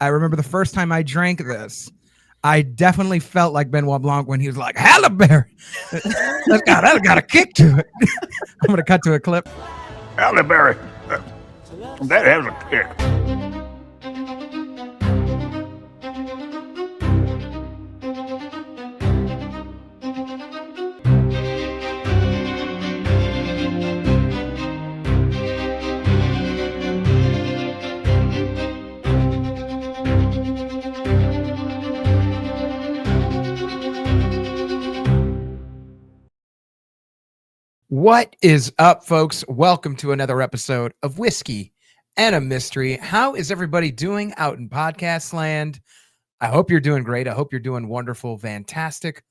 I remember the first time I drank this, I definitely felt like Benoit Blanc when he was like, Halle Berry. That's got a kick to it. I'm going to cut to a clip. Halle Berry, that has a kick. What is up, folks? Welcome to another episode of Whiskey and a Mystery. How is everybody doing out in podcast land? I hope you're doing great. I hope you're doing wonderful, fantastic,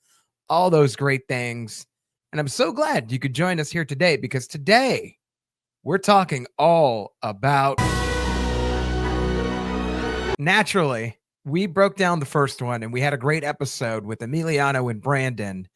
all those great things. And I'm so glad you could join us here today because today we're talking all about... Naturally, we broke down the first one and we had a great episode with Emiliano and Brandon.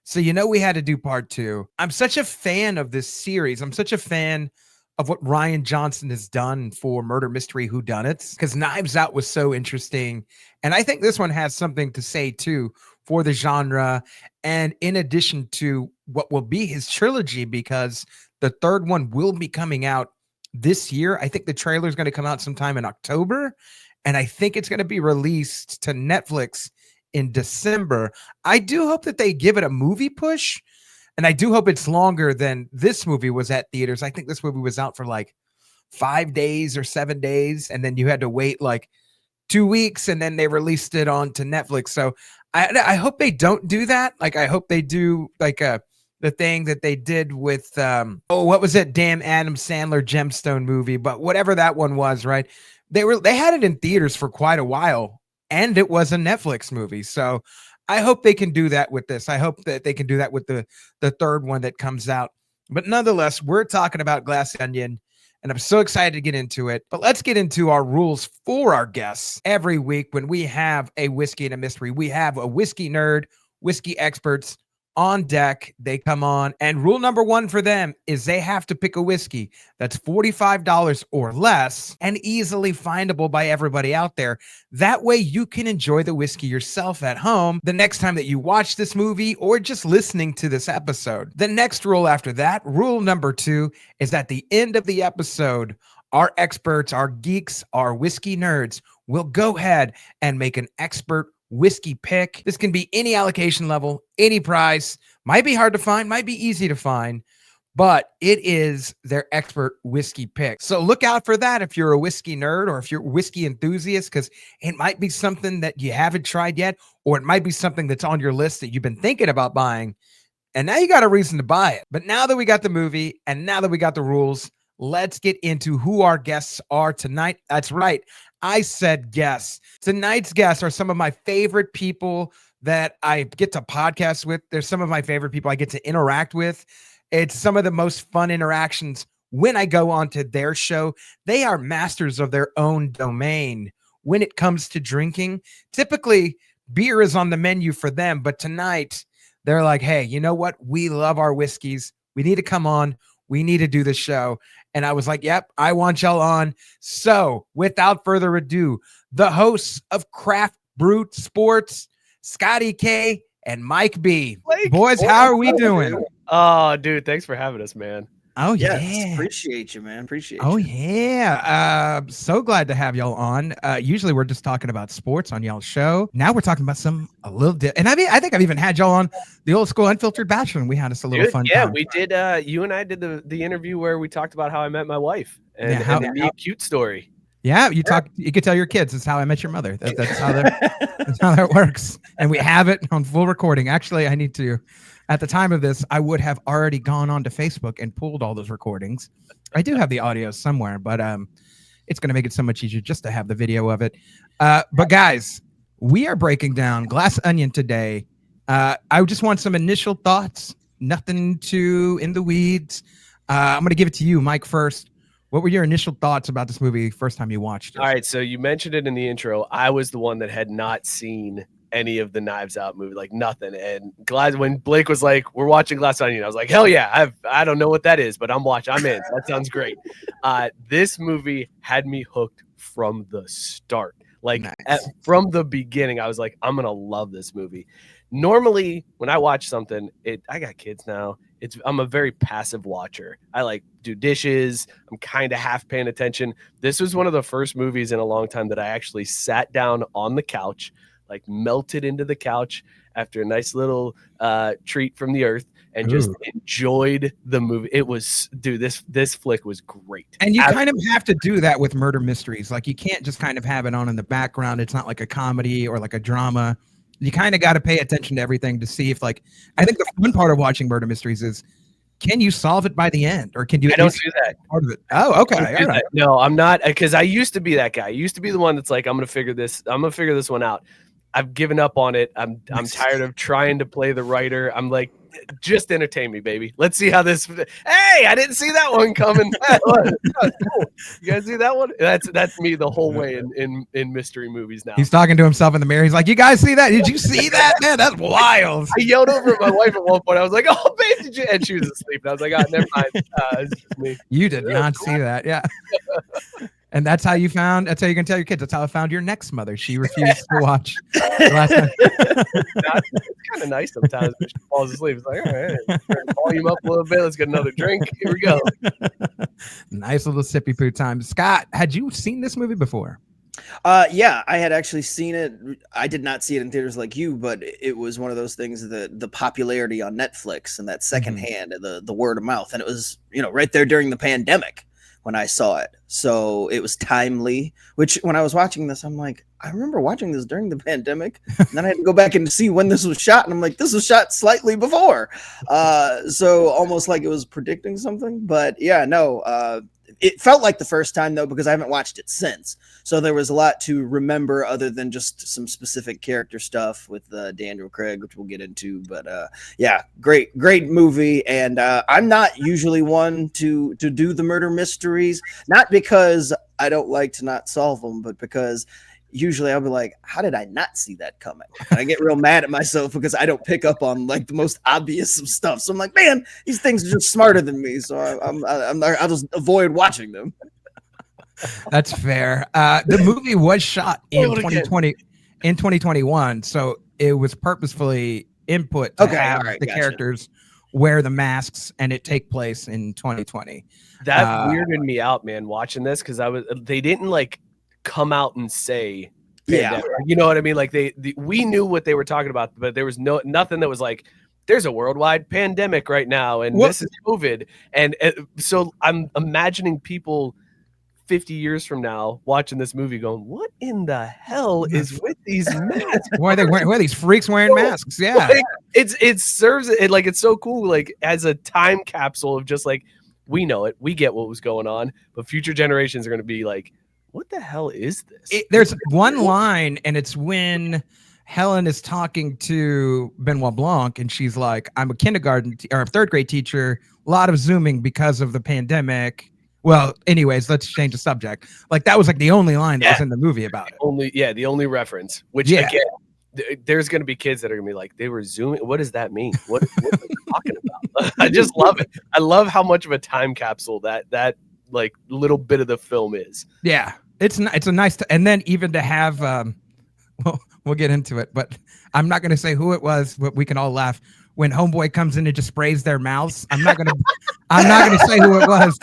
So, we had to do part two. I'm such a fan of this series. I'm such a fan of what Rian Johnson has done for Murder Mystery Whodunits because Knives Out was so interesting. And I think this one has something to say, too, for the genre. And in addition to what will be his trilogy, because the third one will be coming out this year. I think the trailer is going to come out sometime in October. And I think it's going to be released to Netflix in December. I do hope that they give it a movie push, and I do hope it's longer than this movie was at theaters. I think this movie was out for like 5 days or 7 days, and then you had to wait like 2 weeks, and then they released it onto Netflix. So I hope they don't do that. Like, I hope they do like the thing that they did with what was it? Damn Adam Sandler Gemstone movie, but whatever that one was, right? They had it in theaters for quite a while. And it was a Netflix movie. So I hope they can do that with this. I hope that they can do that with the third one that comes out. But nonetheless, we're talking about Glass Onion, and I'm so excited to get into it. But let's get into our rules for our guests. Every week when we have a whiskey and a mystery, we have a whiskey nerd, whiskey experts on deck. They come on, and rule number one for them is they have to pick a whiskey that's $45 or less and easily findable by everybody out there. That way you can enjoy the whiskey yourself at home the next time that you watch this movie or just listening to this episode. The next rule after that, rule number two, is at the end of the episode, our experts, our geeks, our whiskey nerds will go ahead and make an expert whiskey pick. This can be any allocation level, any price. Might be hard to find, might be easy to find, but it is their expert whiskey pick. So look out for that if you're a whiskey nerd or if you're a whiskey enthusiast, because it might be something that you haven't tried yet, or it might be something that's on your list that you've been thinking about buying, and now you got a reason to buy it. But now that we got the movie and now that we got the rules, let's get into who our guests are tonight. That's right, I said guests. Tonight's guests are some of my favorite people that I get to podcast with. They're some of my favorite people I get to interact with. It's some of the most fun interactions when I go onto their show. They are masters of their own domain when it comes to drinking. Typically, beer is on the menu for them, but tonight they're like, hey, you know what? We love our whiskeys. We need to come on. We need to do the show. And I was like, yep, I want y'all on. So without further ado, the hosts of Craft Brewed Sports, Scotty K and Mike B. Boys, how are we doing? Oh, dude, thanks for having us, man. Oh, yes, yeah. Appreciate you, man. Appreciate you. Oh, you. yeah. So glad to have y'all on. Usually we're just talking about sports on y'all's show. Now we're talking about a little and I think I've even had y'all on the old school Unfiltered Bachelor, and we had us a little fun time. We did. You and I did the interview where we talked about how I met my wife and, and the cute story. Yeah, you could tell your kids, it's how I met your mother. That's how that works. And we have it on full recording. Actually, I need to... At the time of this, I would have already gone on to Facebook and pulled all those recordings. I do have the audio somewhere, but it's going to make it so much easier just to have the video of it. But guys, we are breaking down Glass Onion today. I just want some initial thoughts, nothing too in the weeds. I'm going to give it to you, Mike, first. What were your initial thoughts about this movie first time you watched it? All right, so you mentioned it in the intro. I was the one that had not seen any of the Knives Out movie, like nothing. And when Blake was like, we're watching Glass Onion, I was like, hell yeah, I don't know what that is, but I'm in. That sounds great. This movie had me hooked from the start. Like Nice. from the beginning, I was like, I'm gonna love this movie. Normally, when I watch something, I got kids now. I'm a very passive watcher. I like do dishes. I'm kind of half paying attention. This was one of the first movies in a long time that I actually sat down on the couch, like melted into the couch after a nice little treat from the earth, and just enjoyed the movie. It was, dude, this flick was great. And you kind of have to do that with murder mysteries. Like you can't just kind of have it on in the background. It's not like a comedy or like a drama. You kind of got to pay attention to everything to see if, like, I think the fun part of watching murder mysteries is, can you solve it by the end, or can you? I don't do that. Part of it. Oh, okay. All right. No, I'm not, because I used to be that guy. I used to be the one that's like, I'm gonna figure this one out. I've given up on it. I'm tired of trying to play the writer. I'm like, just entertain me, baby. Let's see how this. Hey, I didn't see that one coming. Cool. You guys see that one? That's me the whole way in mystery movies now. He's talking to himself in the mirror. He's like, "You guys see that? Did you see that? Man, that's wild." I yelled over at my wife at one point. I was like, "Oh, babe, did you?" And she was asleep. And I was like, "Oh, never mind. It's just me." You did not see that, yeah. And that's how you can tell your kids. That's how I found your next mother. She refused to watch the last time. It's kind of nice sometimes when she falls asleep. It's like, all right, turn the volume up a little bit. Let's get another drink. Here we go. Nice little sippy poo time. Scott, had you seen this movie before? Yeah, I had actually seen it. I did not see it in theaters like you, but it was one of those things that the popularity on Netflix and that secondhand and the word of mouth. And it was, right there during the pandemic when I saw it. So it was timely, which when I was watching this, I'm like, I remember watching this during the pandemic. And then I had to go back and see when this was shot. And I'm like, this was shot slightly before. So almost like it was predicting something. But yeah, no, it felt like the first time, though, because I haven't watched it since. So there was a lot to remember other than just some specific character stuff with Daniel Craig, which we'll get into. But yeah, great movie. And I'm not usually one to do the murder mysteries, not because I don't like to not solve them, but because usually I'll be like, how did I not see that coming? And I get real mad at myself because I don't pick up on like the most obvious of stuff. So I'm like, man, these things are just smarter than me. So I'll just avoid watching them. That's fair. The movie was shot in 2021. So it was purposefully input to have the characters wear the masks and it take place in 2020. That weirded me out, man, watching this, because they didn't like come out and say pandemic. Yeah, you know what I mean? Like we knew what they were talking about, but there was nothing that was like, there's a worldwide pandemic right now and this is COVID. And so I'm imagining people 50 years from now watching this movie going, what in the hell is with these masks? Why are these freaks wearing masks? Yeah. Like, it serves it like, it's so cool, like as a time capsule of just like, we know it, we get what was going on, but future generations are going to be like, what the hell is this? There's one line, and it's when Helen is talking to Benoit Blanc, and she's like, I'm a kindergarten or a third grade teacher, a lot of Zooming because of the pandemic. Well, anyways, let's change the subject. Like that was like the only line that was in the movie about it. The only reference, which again, there's going to be kids that are going to be like, they were Zooming. What does that mean? What are you talking about? I just love it. I love how much of a time capsule that like little bit of the film is. Yeah, it's a nice and then even to have we'll get into it, but I'm not going to say who it was, but we can all laugh when homeboy comes in and just sprays their mouths. I'm not going to say who it was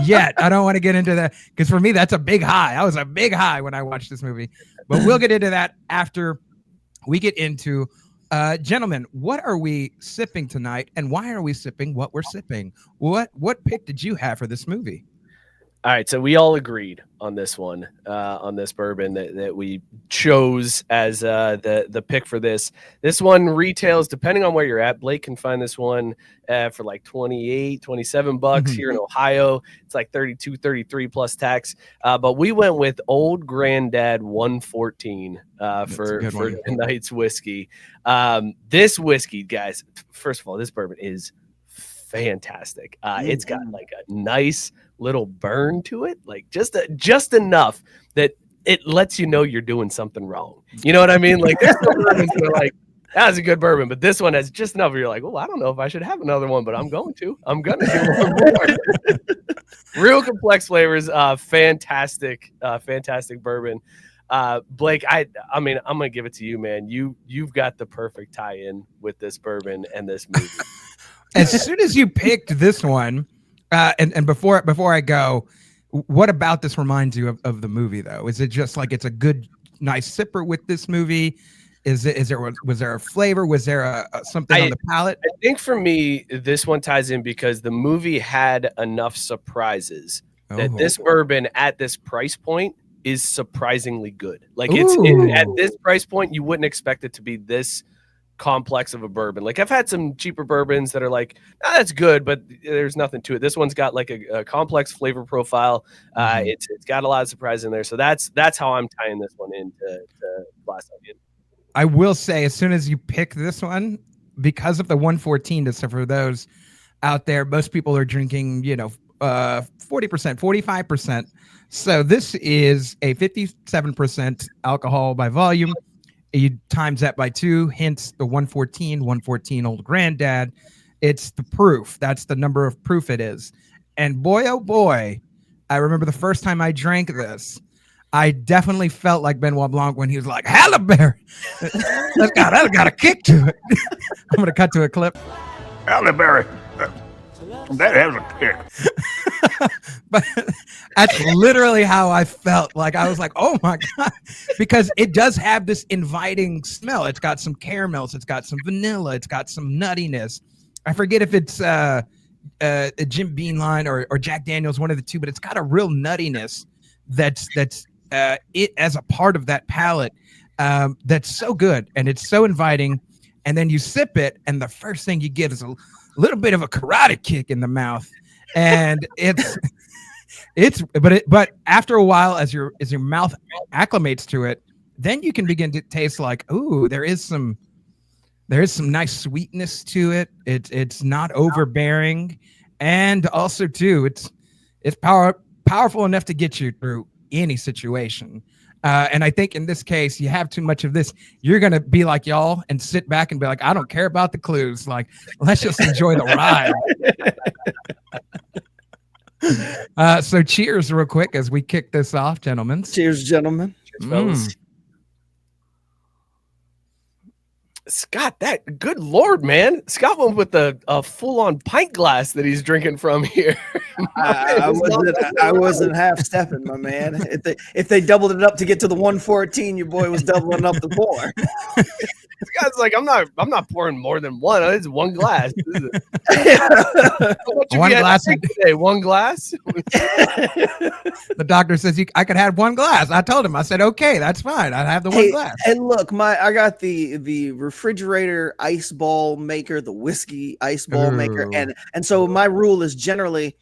yet. I don't want to get into that because for me that's a big high. I was a big high when I watched this movie, but we'll get into that after we get into gentlemen, what are we sipping tonight and why are we sipping what we're sipping? What pick did you have for this movie? All right, so we all agreed on this one, on this bourbon that we chose as the pick for this. This one retails, depending on where you're at. Blake can find this one for like $27 here in Ohio. It's like 32, 33 plus tax. But we went with Old Granddad 114 for tonight's whiskey. This whiskey, guys, first of all, this bourbon is fantastic. It's got like a nice little burn to it, like just enough that it lets you know you're doing something wrong. You know what I mean? Like there's some bourbons that are like, that was a good bourbon, but this one has just enough where you're like, oh, I don't know if I should have another one, but I'm gonna do one more. Real complex flavors, fantastic bourbon. Blake, I mean, I'm gonna give it to you, man. You've got the perfect tie-in with this bourbon and this movie. As soon as you picked this one, and before I go, what about this reminds you of the movie though? Is it just like it's a good, nice sipper with this movie? Was there a flavor? Was there a something on the palate? I think for me, this one ties in because the movie had enough surprises that this bourbon at this price point is surprisingly good. Like at this price point, you wouldn't expect it to be this complex of a bourbon. Like I've had some cheaper bourbons that are like, that's good, but there's nothing to it. This one's got like a complex flavor profile. It's got a lot of surprise in there. So that's how I'm tying this one into Glass Onion. I will say, as soon as you pick this one, because of the 114, so for those out there, most people are drinking, 40%, 45%. So this is a 57% alcohol by volume. You times that by 2, hence the 114 Old Granddad. It's the proof. That's the number of proof it is. And boy, oh boy, I remember the first time I drank this, I definitely felt like Benoit Blanc when he was like, Halle Berry. That's got a kick to it. I'm going to cut to a clip. Halle Berry. That has a kick. But that's literally how I felt. Like I was like, oh my God. Because it does have this inviting smell. It's got some caramels. It's got some vanilla. It's got some nuttiness. I forget if it's a Jim Beam line or Jack Daniels, one of the two, but it's got a real nuttiness that's it as a part of that palate that's so good and it's so inviting. And then you sip it and the first thing you get is a little bit of a karate kick in the mouth, and but after a while, as your mouth acclimates to it, then you can begin to taste like, ooh, there is some nice sweetness to it. It's not overbearing, and also too, it's powerful enough to get you through any situation. And I think in this case, you have too much of this, you're going to be like y'all and sit back and be like, I don't care about the clues. Like, let's just enjoy the ride. So cheers real quick as we kick this off, gentlemen. Cheers, gentlemen. Cheers, fellas. Scott, that good Lord, man. Scott went with a full-on pint glass that he's drinking from here. I wasn't half stepping, my man. If they doubled it up to get to the 114, your boy was doubling up the pour. This guy's like, I'm not pouring more than one. It's one glass. One glass today. One glass. The doctor says I could have one glass. I told him. I said, okay, that's fine. I'd have the one glass. And look, I got the refrigerator ice ball maker, the whiskey ice ball maker, and so my rule is generally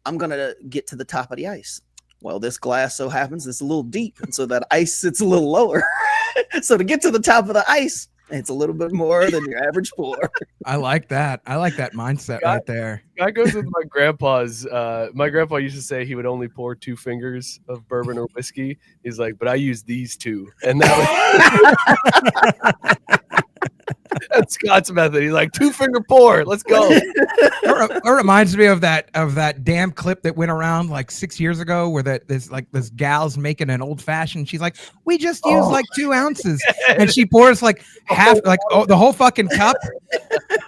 I'm gonna get to the top of the ice. Well, this glass so happens it's a little deep, and so that ice sits a little lower. So to get to the top of the ice, it's a little bit more than your average pour. I like that mindset right there. That goes with my grandpa's. My grandpa used to say he would only pour 2 fingers of bourbon or whiskey. He's like, but I use these 2, and that was that's Scott's method. He's like 2-finger pour. Let's go. It reminds me of that damn clip that went around like 6 years ago where this gal's making an old fashioned. She's like, we just use like 2 ounces, and she pours like half, like the whole fucking cup.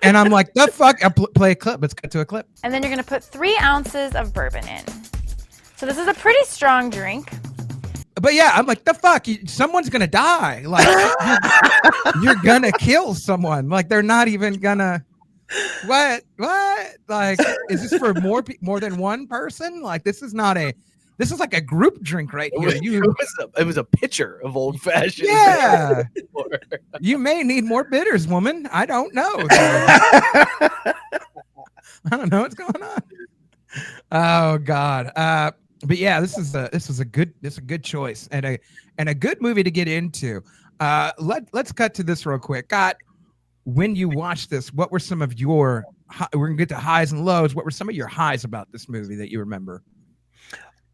And I'm like, the fuck? I play a clip. Let's cut to a clip. And then you're gonna put 3 ounces of bourbon in. So this is a pretty strong drink. But yeah, I'm like, the fuck? Someone's gonna die. Like, you're gonna kill someone. Like, they're not even gonna. What? Like, is this for more than one person? Like, this is like a group drink right here. It was a pitcher of old fashioned. Yeah. You may need more bitters, woman. I don't know. I don't know what's going on. Oh God. But yeah, this is a good choice and a good movie to get into. Let's cut to this real quick. God, when you watched this, what were some of your? We're gonna get to highs and lows. What were some of your highs about this movie that you remember?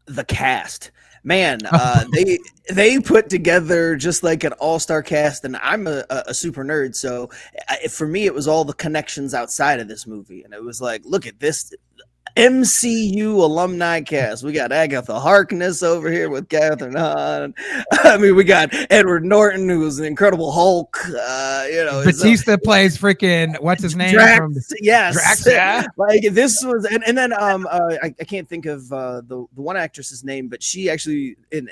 The cast, man, they put together just like an all-star cast, and I'm a super nerd, so for me it was all the connections outside of this movie, and it was like, look at this. MCU alumni cast. We got Agatha Harkness over here with Catherine Hahn. I mean, we got Edward Norton, who was the Incredible Hulk. Batista plays freaking what's his name Drax, from yes. Drax. Yeah. Like this was, and then I can't think of the one actress's name, but she actually in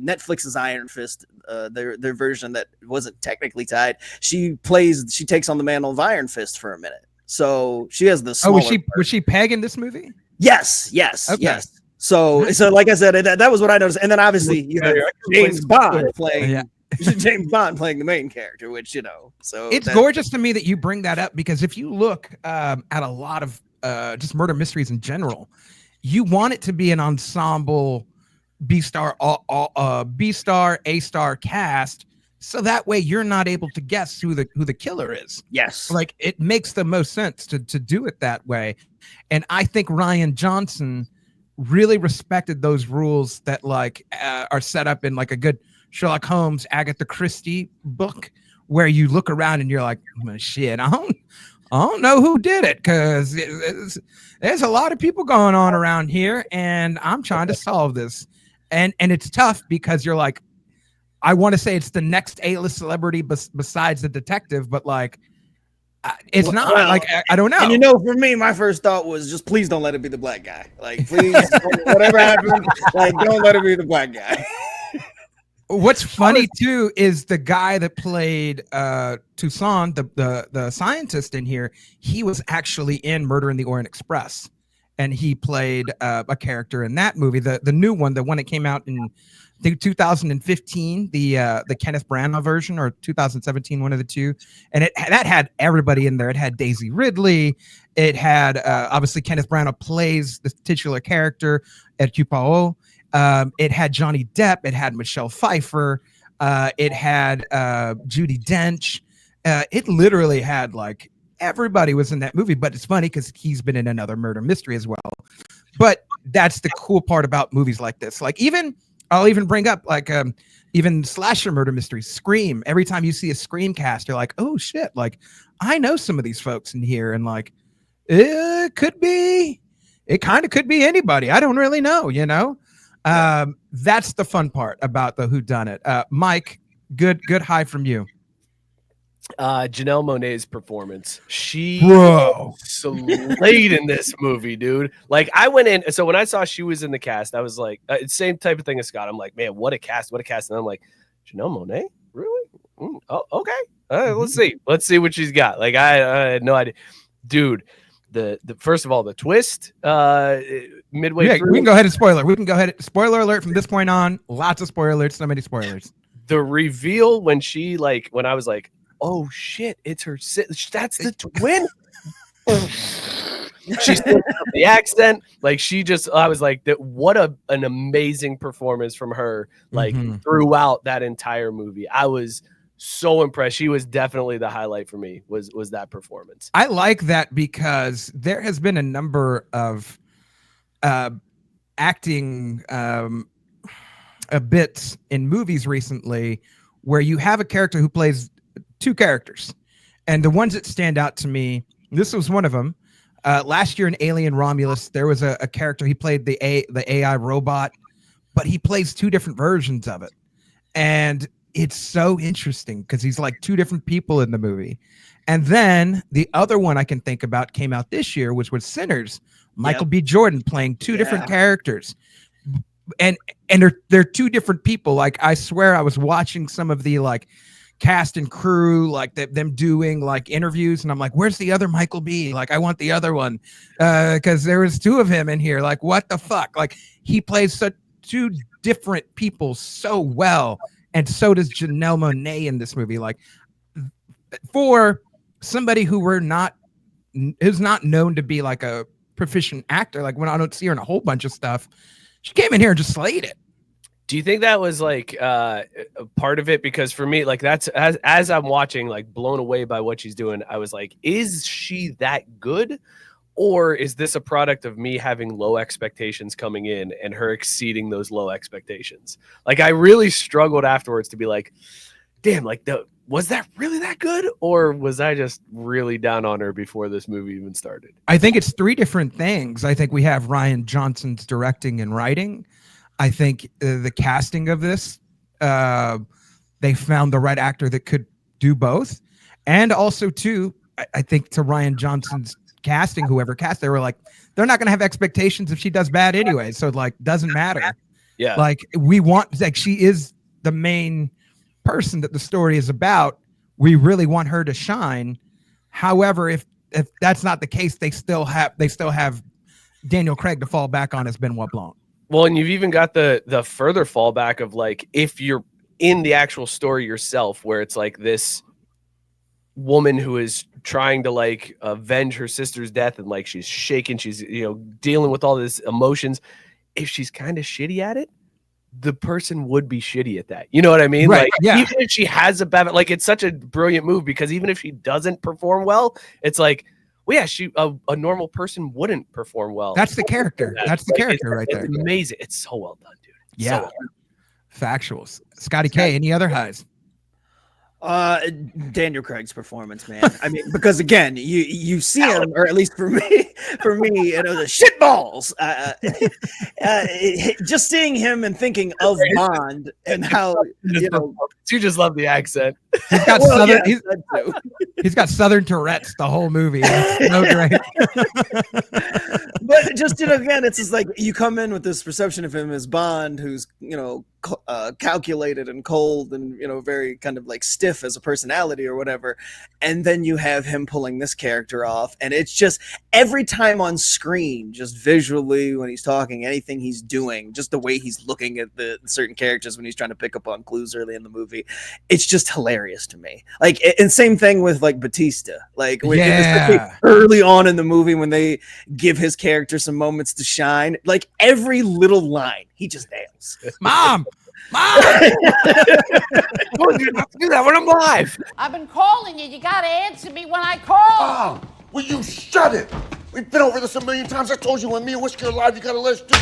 Netflix's Iron Fist, their version that wasn't technically tied. She takes on the mantle of Iron Fist for a minute. So she has the smaller was she Peg in this movie? Yes. Okay. Yes. So like I said, that was what I noticed. And then obviously you have James Bond playing James Bond playing the main character, which so it's gorgeous to me that you bring that up, because if you look at a lot of just murder mysteries in general, you want it to be an ensemble B-star, B-star, A-star cast. So that way you're not able to guess who the killer is. Yes. Like it makes the most sense to do it that way. And I think Rian Johnson really respected those rules that are set up in like a good Sherlock Holmes, Agatha Christie book, where you look around and you're like, well, shit, I don't know who did it, because there's a lot of people going on around here and I'm trying to solve this. And it's tough because you're like, I want to say it's the next A-list celebrity besides the detective, but it's not. I don't know. And for me, my first thought was just please don't let it be the black guy. Like, please, whatever happens, don't let it be the black guy. What's funny too is the guy that played Toussaint, the scientist in here. He was actually in Murder in the Orient Express, and he played a character in that movie, the new one, the one that came out in, I think, 2015, the Kenneth Branagh version, or 2017, one of the two. And that had everybody in there. It had Daisy Ridley. It had obviously Kenneth Branagh plays the titular character, Hercule Poirot. It had Johnny Depp. It had Michelle Pfeiffer. It had Judi Dench. It literally had everybody was in that movie. But it's funny because he's been in another murder mystery as well. But that's the cool part about movies like this. I'll even bring up even slasher murder mysteries, Scream. Every time you see a Scream cast, you're like, oh shit, I know some of these folks in here, and it kind of could be anybody. I don't really know, That's the fun part about the whodunit. Mike, good high from you. Janelle Monáe's performance. She slayed in this movie, dude. I went in, so when I saw she was in the cast, I was like, same type of thing as Scott. I'm like, man, what a cast. And I'm like, Janelle Monáe? Really? Oh, okay. Let's see what she's got. I had no idea. Dude, the first of all, the twist midway through. We can go ahead and spoiler alert from this point on. Lots of spoilers, so many spoilers. The reveal when she when I was like, oh shit, it's her. That's the twin. She still has the accent. I was like, what an amazing performance from her. Throughout that entire movie, I was so impressed. She was definitely the highlight for me. Was that performance? I like that because there has been a number of acting bits in movies recently where you have a character who plays two characters, and the ones that stand out to me, this was one of them. Last year in Alien Romulus, there was a character, he played the AI robot, but he plays two different versions of it, and it's so interesting because he's two different people in the movie. And then the other one I can think about came out this year, which was Sinners. Michael B. Jordan playing two different characters, and they're two different people. I swear I was watching some of the cast and crew, them doing interviews, and I'm like, where's the other Michael B? I want the other one, because there was two of him in here. What the fuck? He plays such two different people so well, and so does Janelle Monáe in this movie. For somebody who's not known to be a proficient actor, when I don't see her in a whole bunch of stuff, she came in here and just slayed it. Do you think that was a part of it? Because for me, that's as I'm watching, blown away by what she's doing, I was like, is she that good? Or is this a product of me having low expectations coming in and her exceeding those low expectations? I really struggled afterwards to be damn, was that really that good, or was I just really down on her before this movie even started? I think it's three different things. I think we have Rian Johnson's directing and writing. I think the casting of this, they found the right actor that could do both. And also, too, I think to Rian Johnson's casting, whoever cast, they were like, they're not going to have expectations if she does bad anyway. So, like, doesn't matter. Yeah. Like, we want, like, she is the main person that the story is about. We really want her to shine. However, if that's not the case, they still have Daniel Craig to fall back on as Benoit Blanc. Well, and you've even got the further fallback of like, if you're in the actual story yourself, where it's like this woman who is trying to like avenge her sister's death, and like she's shaking, she's dealing with all these emotions. If she's kind of shitty at it, the person would be shitty at that. You know what I mean? Right, Like, yeah. even if she has a bad, like, it's such a brilliant move, because even if she doesn't perform well, it's like, well, yeah, a normal person wouldn't perform well. That's the character. That's the character right there. It's amazing. It's so well done, dude. It's so Yeah. well done. Factuals. Scotty K, any other highs? Daniel Craig's performance, man. I mean, because again, you see him, or at least for me, the shit balls. Just seeing him and thinking of Bond and how You just love the accent. He's got Well, southern. yeah, that too. He's got Southern Tourette's the whole movie. It's so great. But just again, it's just like you come in with this perception of him as Bond, who's calculated and cold and very kind of like stiff as a personality or whatever, and then you have him pulling this character off, and it's just every time on screen, just visually when he's talking, anything he's doing, just the way he's looking at the certain characters when he's trying to pick up on clues early in the movie, it's just hilarious to me. Like, and same thing with like Batista, like especially early on in the movie when they give his character some moments to shine, like every little line he just nails. Mom. Oh, you have to do that when I'm live. I've been calling you. You gotta answer me when I call. Oh, will you shut it? We've been over this a million times. I told you when me and Whiskey are live, you gotta let us do.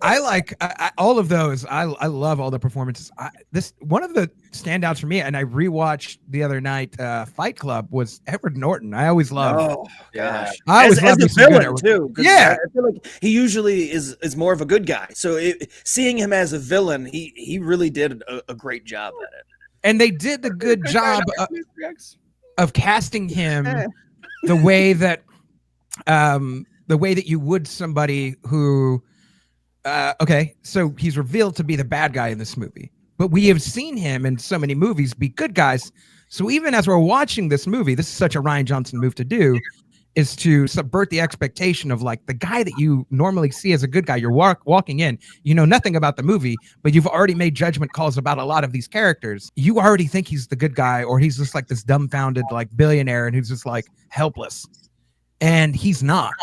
I like all of those. I love all the performances. This one of the standouts for me, and I rewatched the other night. Fight Club was Edward Norton. I always loved. Oh gosh, I always loved as a villain too. Yeah, I feel like he usually is more of a good guy. So seeing him as a villain, he really did a great job at it. And they did the good job of casting him the way that you would somebody who. Okay, so he's revealed to be the bad guy in this movie, but we have seen him in so many movies be good guys. So even as we're watching this movie, this is such a Rian Johnson move to do, is to subvert the expectation of like the guy that you normally see as a good guy. You're walking in, you know nothing about the movie, but you've already made judgment calls about a lot of these characters. You already think he's the good guy, or he's just like this dumbfounded like billionaire and who's just like helpless, and he's not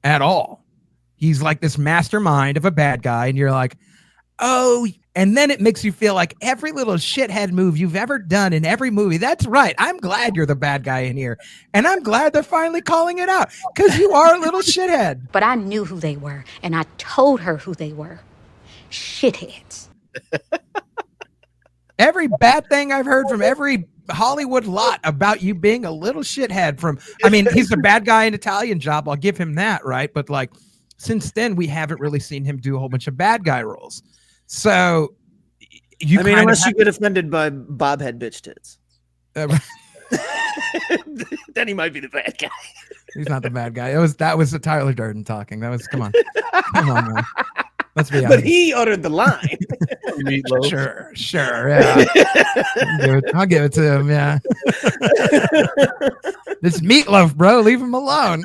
at all. He's like this mastermind of a bad guy, and you're like, oh, and then it makes you feel like every little shithead move you've ever done in every movie. That's right. I'm glad you're the bad guy in here. And I'm glad they're finally calling it out, because you are a little shithead. But I knew who they were, and I told her who they were. Shitheads. Every bad thing I've heard from every Hollywood lot about you being a little shithead he's the bad guy in Italian Job. I'll give him that, right? But like, since then, we haven't really seen him do a whole bunch of bad guy roles. So, unless you get offended by bobhead bitch tits, then he might be the bad guy. He's not the bad guy. That was the Tyler Durden talking. Come on, man. Let's be honest. But he uttered the line. Sure. Yeah. I'll give it to him. Yeah. This meatloaf, bro. Leave him alone.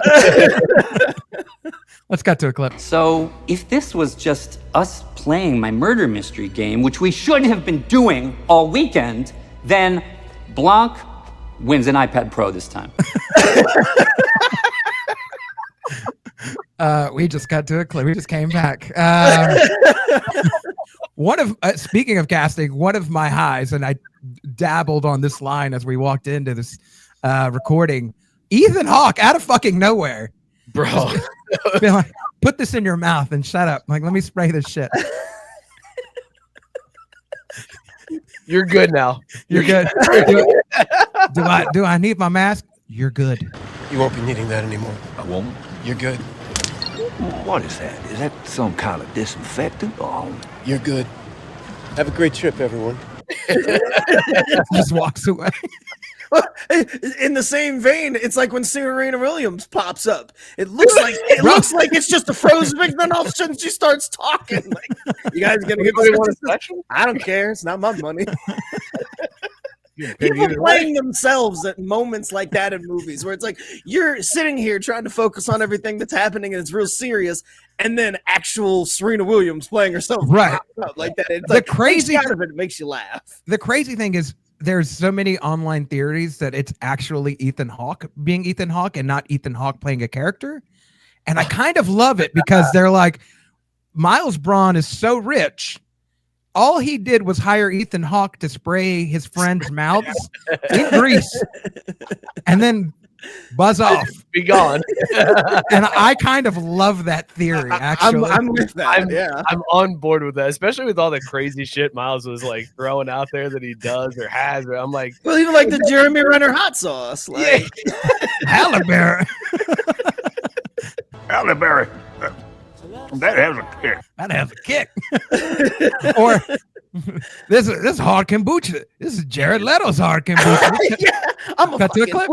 Let's cut to a clip. So, if this was just us playing my murder mystery game, which we should have been doing all weekend, then Blanc wins an iPad Pro this time. We just got to a clip. We just came back. Speaking of casting, one of my highs, and I dabbled on this line as we walked into this recording. Ethan Hawke out of fucking nowhere, Bro. Like, put this in your mouth and shut up. Like, let me spray this shit. You're good now. You're good. Do I need my mask? You're good. You won't be needing that anymore. I won't. You're good. What is that? Is that some kind of disinfectant? Oh, You're good. Have a great trip, everyone. Just walks away. In the same vein, it's like when Serena Williams pops up. It looks like it's just a frozen pig, then all of a sudden she starts talking. Like, you guys gonna get I don't care. It's not my money. People playing themselves at moments like that in movies where it's like you're sitting here trying to focus on everything that's happening and it's real serious, and then actual Serena Williams playing herself right up like that. It's the like crazy out of it makes you laugh. The crazy thing is there's so many online theories that it's actually Ethan Hawke being Ethan Hawke and not Ethan Hawke playing a character. And I kind of love it because they're like, Miles Braun is so rich. All he did was hire Ethan Hawke to spray his friends' mouths in grease and then buzz off. Be gone. And I kind of love that theory, actually. I'm with that. I'm on board with that, especially with all the crazy shit Miles was like throwing out there that he does or has. I'm like, well, even like the Jeremy Renner hot sauce. Like Halle Berry. Halle Berry. That has a kick. That has a kick. Or this is hard kombucha. This is Jared Leto's hard kombucha. Yeah, I'm a Cut to a clip.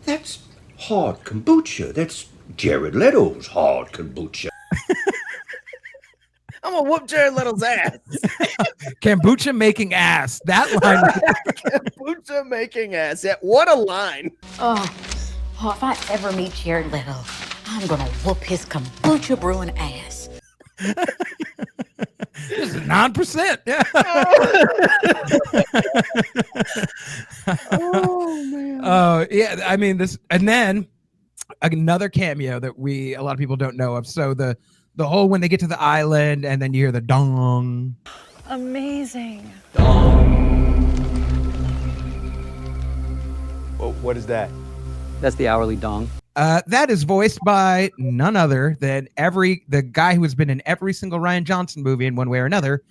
That's hard kombucha. That's Jared Leto's hard kombucha. I'm gonna whoop Jared Leto's ass. Kombucha making ass. That line. Kombucha making ass. Yeah, what a line. Oh, if I ever meet Jared Leto, I'm gonna whoop his kombucha brewing ass. This is 9%. Yeah. Oh man. Yeah. I mean this, and then another cameo that a lot of people don't know of. So the whole when they get to the island and then you hear the dong. Amazing. What is that? That's the hourly dong. That is voiced by none other than the guy who has been in every single Rian Johnson movie in one way or another,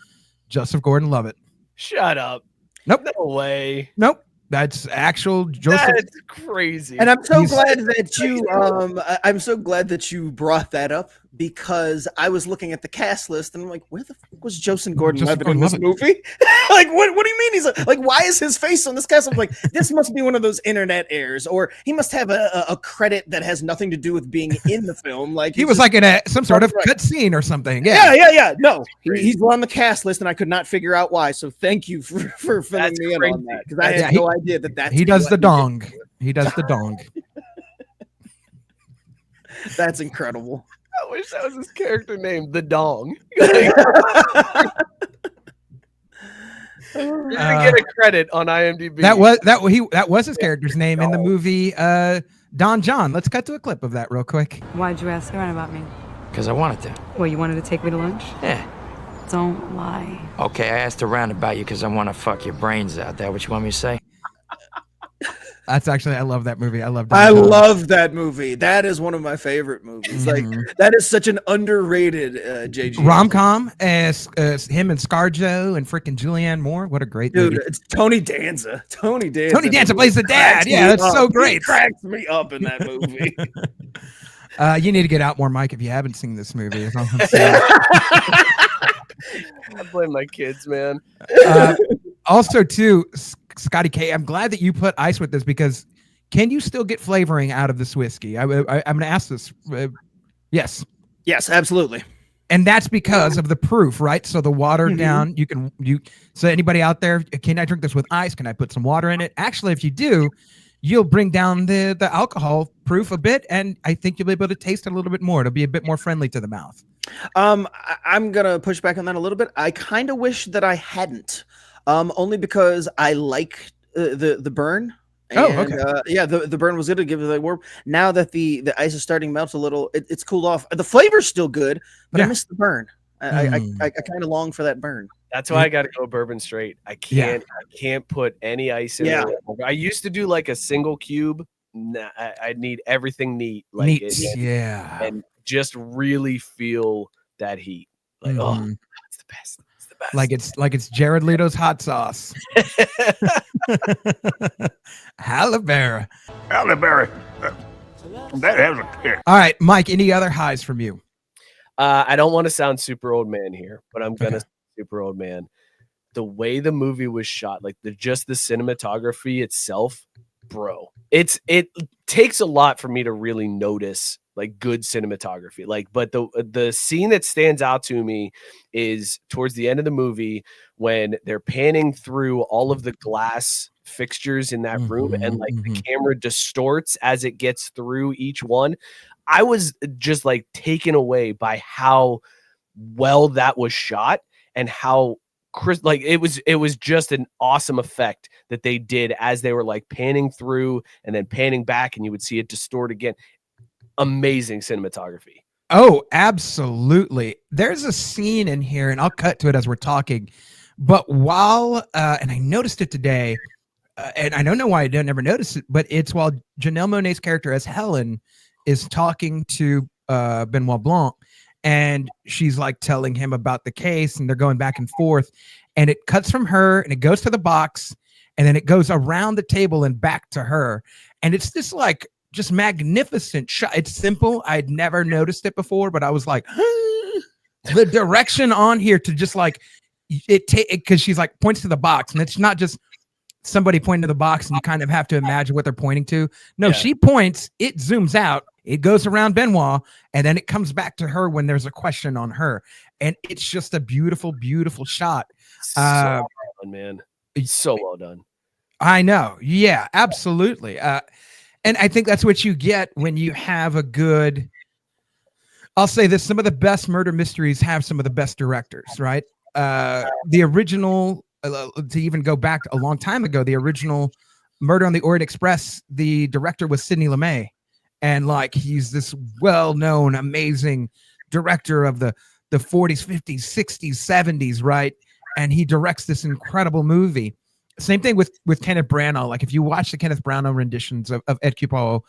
Joseph Gordon-Levitt. shut up. Nope. No way. Nope. That's actual Joseph. That's crazy. And I'm so glad that you I'm so glad that you brought that up because I was looking at the cast list and I'm like, where the fuck was Joseph Gordon-Levitt in this movie? Like, what do you mean he's like, why is his face on this cast? I'm like, this must be one of those internet errors, or he must have a credit that has nothing to do with being in the film. Like he was like in some sort of cut scene or something. Yeah. No, he's on the cast list and I could not figure out why. So thank you for filling me in on that because I had no idea that he does the dong. He does the dong. That's incredible. I wish that was his character name, the Dong. Didn't get a credit on IMDb. That was his character's name in the movie Don John. Let's cut to a clip of that real quick. Why'd you ask around about me? Because I wanted to. Well, you wanted to take me to lunch? Yeah. Don't lie. Okay, I asked around about you because I want to fuck your brains out. That what you want me to say? That's actually, I love that movie. I love that movie. That is one of my favorite movies. Like that is such an underrated JG rom-com as him and ScarJo and freaking Julianne Moore. What a great movie. It's Tony Danza. Tony Danza plays the dad. Yeah, that's so great. He cracks me up in that movie. You need to get out more, Mike, if you haven't seen this movie. Is all I'm saying. I blame my kids, man. Also, too, Scotty K, I'm glad that you put ice with this because can you still get flavoring out of this whiskey? I'm going to ask this. Yes. Yes, absolutely. And that's because of the proof, right? So the watered down, so anybody out there, can I drink this with ice? Can I put some water in it? Actually, if you do, you'll bring down the alcohol proof a bit, and I think you'll be able to taste it a little bit more. It'll be a bit more friendly to the mouth. I'm gonna push back on that a little bit. I kind of wish that I hadn't, only because I like the burn. And, the burn was good to give it a warm. Now that the ice is starting to melt a little, it's cooled off. The flavor's still good, but I miss the burn. I kind of long for that burn. That's why I got to go bourbon straight. I can't put any ice in it. I used to do like a single cube. Nah, I need everything neat. Like and just really feel that heat. Like, oh, it's the best. like it's Jared Leto's hot sauce. Halle Berry. Halle Berry. That has a kick. All right, Mike. Any other highs from you? I don't want to sound super old man here, but I'm gonna Okay. super old man. The way the movie was shot, like the cinematography itself, bro. It takes a lot for me to really notice like good cinematography. Like, but the scene that stands out to me is towards the end of the movie when they're panning through all of the glass fixtures in that room and like the camera distorts as it gets through each one. I was just like taken away by how well that was shot and how like it was just an awesome effect that they did as they were like panning through and then panning back and you would see it distort again. Amazing cinematography. Oh, absolutely. There's a scene in here, and I'll cut to it as we're talking. But while and I noticed it today, and I don't know why I never noticed it, but it's while Janelle Monáe's character as Helen is talking to Benoit Blanc, and she's like telling him about the case, and they're going back and forth, and it cuts from her, and it goes to the box, and then it goes around the table and back to her, and it's this like just magnificent shot. It's simple. I'd never noticed it before, but I was like, the direction on here to just like it because she's like points to the box, and it's not just somebody pointing to the box and you kind of have to imagine what they're pointing to. No, she points, it zooms out, it goes around Benoit, and then it comes back to her when there's a question on her. And it's just a beautiful, beautiful shot. So well done, man. It's so well done. I know. Yeah, absolutely. And I think that's what you get when you have a good, I'll say this, some of the best murder mysteries have some of the best directors, right? The original, to even go back a long time ago, the original Murder on the Orient Express, the director was Sidney Lumet. And like, he's this well-known, amazing director of the 40s, 50s, 60s, 70s, right? And he directs this incredible movie. Same thing with Kenneth Branagh. Like if you watch the Kenneth Branagh renditions of Hercule Poirot,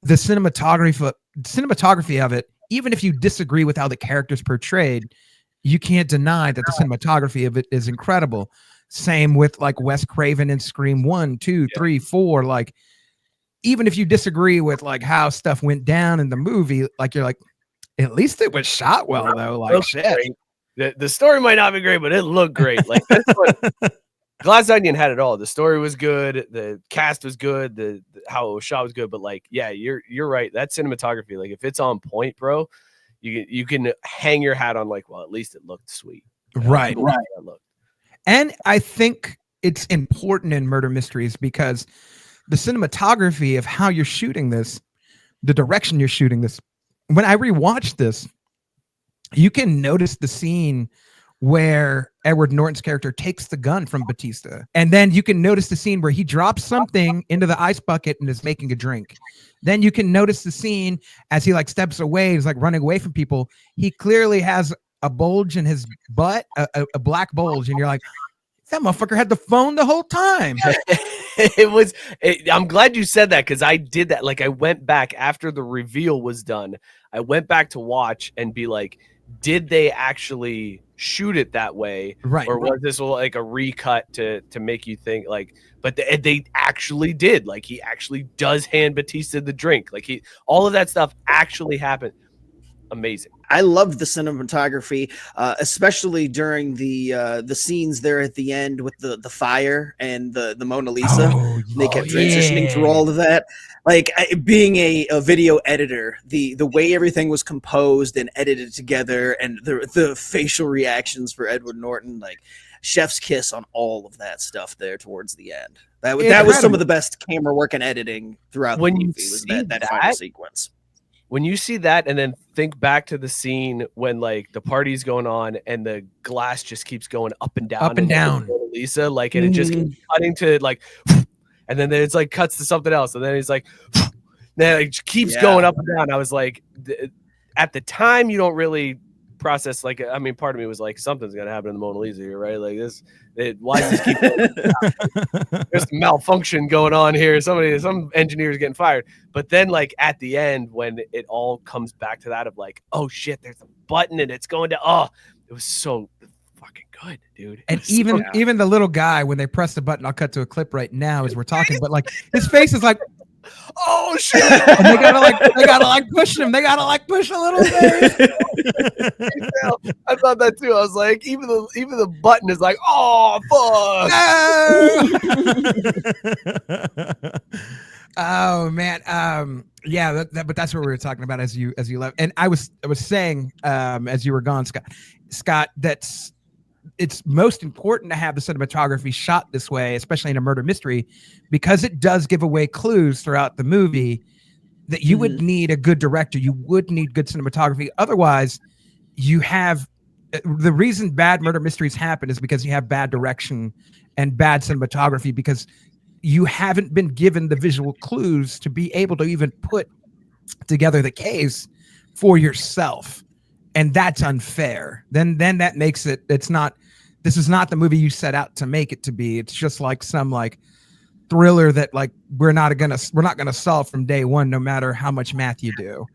the cinematography of it, even if you disagree with how the character's portrayed, you can't deny that the cinematography of it is incredible. Same with like Wes Craven in Scream 1, 2, 3, 4. Like, even if you disagree with like how stuff went down in the movie, like you're like, at least it was shot well though. Like shit. The story might not be great, but it looked great. Like that's what Glass Onion had it all. The story was good, the cast was good, the how it was shot was good. But like, yeah, you're right. That cinematography, like if it's on point, bro, you can hang your hat on like, well, at least it looked sweet. Right. And I think it's important in murder mysteries because the cinematography of how you're shooting this, the direction you're shooting this. When I rewatched this, you can notice the scene where Edward Norton's character takes the gun from Batista. And then you can notice the scene where he drops something into the ice bucket and is making a drink. Then you can notice the scene as he like steps away, he's like running away from people. He clearly has a bulge in his butt, a black bulge. And you're like, that motherfucker had the phone the whole time. I'm glad you said that because I did that. Like I went back after the reveal was done. I went back to watch and be like, did they actually shoot it that way? Right. Or was this like a recut to make you think like, but they actually did. Like he actually does hand Batista the drink. Like all of that stuff actually happened. Amazing. I loved the cinematography, especially during the scenes there at the end with the fire and the Mona Lisa. They kept transitioning through all of that. Like being a video editor, the way everything was composed and edited together, and the facial reactions for Edward Norton, like chef's kiss on all of that stuff there towards the end. That was some of the best camera work and editing throughout the movie. Was that final sequence. When you see that and then think back to the scene when like the party's going on and the glass just keeps going up and down, Mona Lisa, like, and it just keeps cutting to like, and then it's like cuts to something else. And then it's like, then it keeps going up and down. I was like, at the time you don't really process, like, I mean, part of me was like, something's going to happen in the Mona Lisa here, right? Like why does this keep going? There's malfunction going on here. Some engineer's getting fired. But then like at the end, when it all comes back to that of like, oh shit, there's a button and it's going to, it was so fucking good, dude. And even the little guy, when they press the button, I'll cut to a clip right now as we're talking, but like his face is like, oh shit! And they gotta push him. They gotta like push a little bit. I thought that too. I was like, even the button is like, oh fuck. No! Oh man. Yeah, but that's what we were talking about as you left. And I was saying, as you were gone, Scott, it's most important to have the cinematography shot this way, especially in a murder mystery, because it does give away clues throughout the movie that you would need a good director. You would need good cinematography. Otherwise, you have the reason bad murder mysteries happen is because you have bad direction and bad cinematography, because you haven't been given the visual clues to be able to even put together the case for yourself. And that's unfair. Then that makes it, this is not the movie you set out to make it to be. It's just like some like thriller that like we're not gonna solve from day one, no matter how much math you do.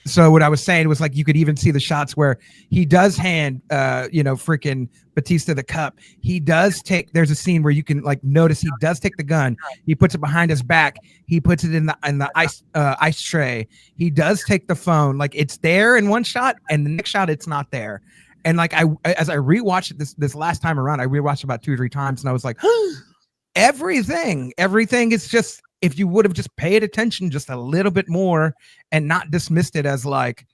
So what I was saying was like you could even see the shots where he does hand freaking Batista the cup. He does take, there's a scene where you can like notice he does take the gun. He puts it behind his back. He puts it in the ice tray. He does take the phone. Like it's there in one shot, and the next shot it's not there. And like as I rewatched it this last time around, I rewatched it about 2 or 3 times, and I was like, everything is just, if you would have just paid attention just a little bit more and not dismissed it as like,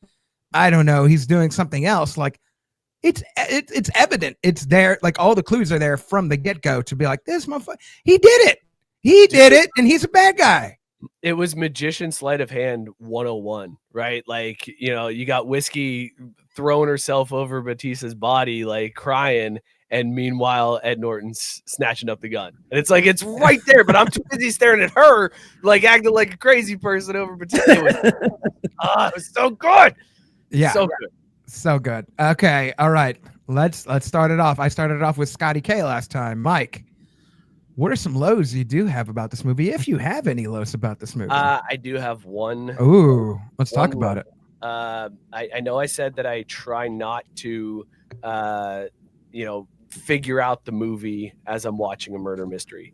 I don't know, he's doing something else. Like it's evident. It's there. Like all the clues are there from the get-go to be like, this motherfucker, he did it. And he's a bad guy. It was magician sleight of hand 101, right? Like, you got Whiskey throwing herself over Batista's body, like crying. And meanwhile, Ed Norton's snatching up the gun. And it's like, it's right there, but I'm too busy staring at her, like acting like a crazy person over Batista. It was so good. Yeah. So good. So good. Okay. All right. Let's start it off. I started it off with Scotty K last time. Mike, what are some lows you do have about this movie, if you have any lows about this movie? I do have one. Ooh, let's talk about it. I know I said that I try not to, figure out the movie as I'm watching a murder mystery,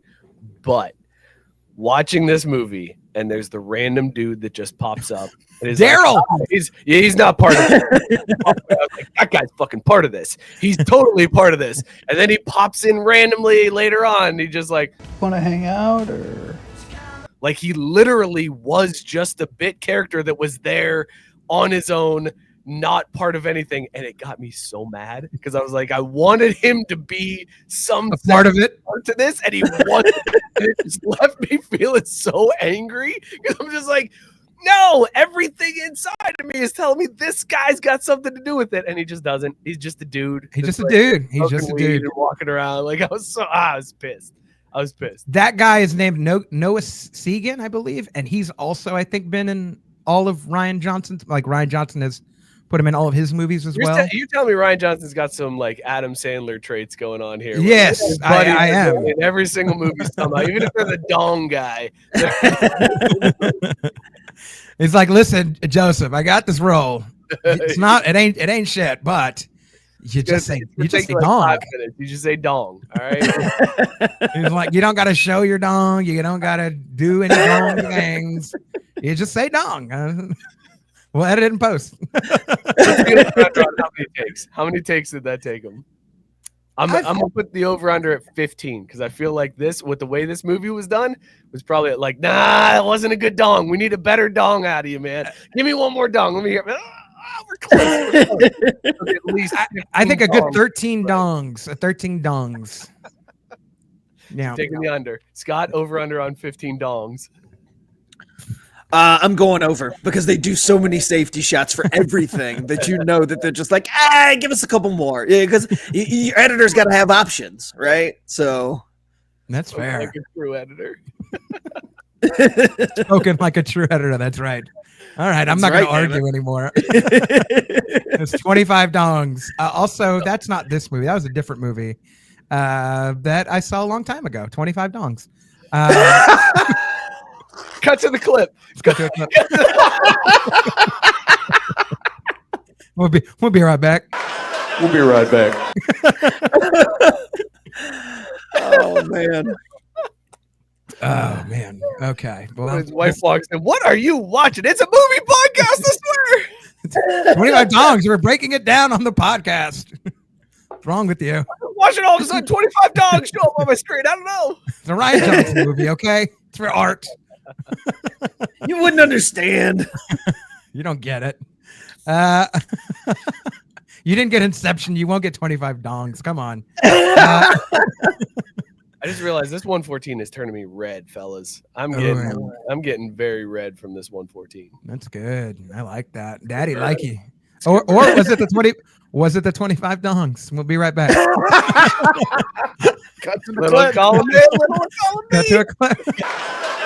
but watching this movie and there's the random dude that just pops up. Daryl. Like, he's not part of it. I was like, that guy's fucking part of this. He's totally part of this. And then he pops in randomly later on. He just like, want to hang out, or like he literally was just a bit character that was there on his own, not part of anything. And it got me so mad because I was like, I wanted him to be some part of it to this, and he wasn't. And it just left me feeling so angry because I'm just like, no, everything inside of me is telling me this guy's got something to do with it, and he just doesn't. He's just a dude. He's just a dude. He's just a dude walking around. Like I was pissed. That guy is named Noah Segan, I believe, and he's also, I think, been in all of Rian Johnson's. Like Rian Johnson has put him in all of his movies as well. You tell me Rian Johnson's got some like Adam Sandler traits going on here. Yes, I am. In every single movie somehow, even if they're the dong guy. He's like, listen, Joseph, I got this role. It ain't shit, but you just say dong. You just say dong. All right. He's like, you don't got to show your dong. You don't got to do any dong things. You just say dong. We'll edit it in post. How many takes did that take him? I'm gonna put the over under at 15 because I feel like this, with the way this movie was done, was probably like, nah, it wasn't a good dong. We need a better dong out of you, man. Give me one more dong. Let me hear. We're close. At least I think a good 13 dongs. 13 dongs. Yeah. Taking the under. Scott, over under on 15 dongs. I'm going over because they do so many safety shots for everything that that they're just like, give us a couple more. Yeah, because your editor's got to have options, right? So that's fair. Like a true editor. Spoken like a true editor. That's right. All right, I'm not going to argue anymore. It's 25 dongs. Also, that's not this movie. That was a different movie that I saw a long time ago. 25 dongs. Cut to the clip. Let's cut to a clip. We'll be right back. We'll be right back. Oh man. Oh man. Okay. Well, His wife walks in. What are you watching? It's a movie podcast, I swear. 25 dongs. We're breaking it down on the podcast. What's wrong with you? I'm watching all of a sudden 25 dogs show up on my screen. I don't know. It's a Rian Johnson movie, okay? It's for art. You wouldn't understand. You don't get it. You didn't get Inception. You won't get 25 dongs. Come on. I just realized this 114 is turning me red, fellas. I'm getting very red from this 114. That's good. I like that. Daddy like you. Or was it the 20? Was it the 25 dongs? We'll be right back. Cut to the clip. Column in, little column Cut to a clip.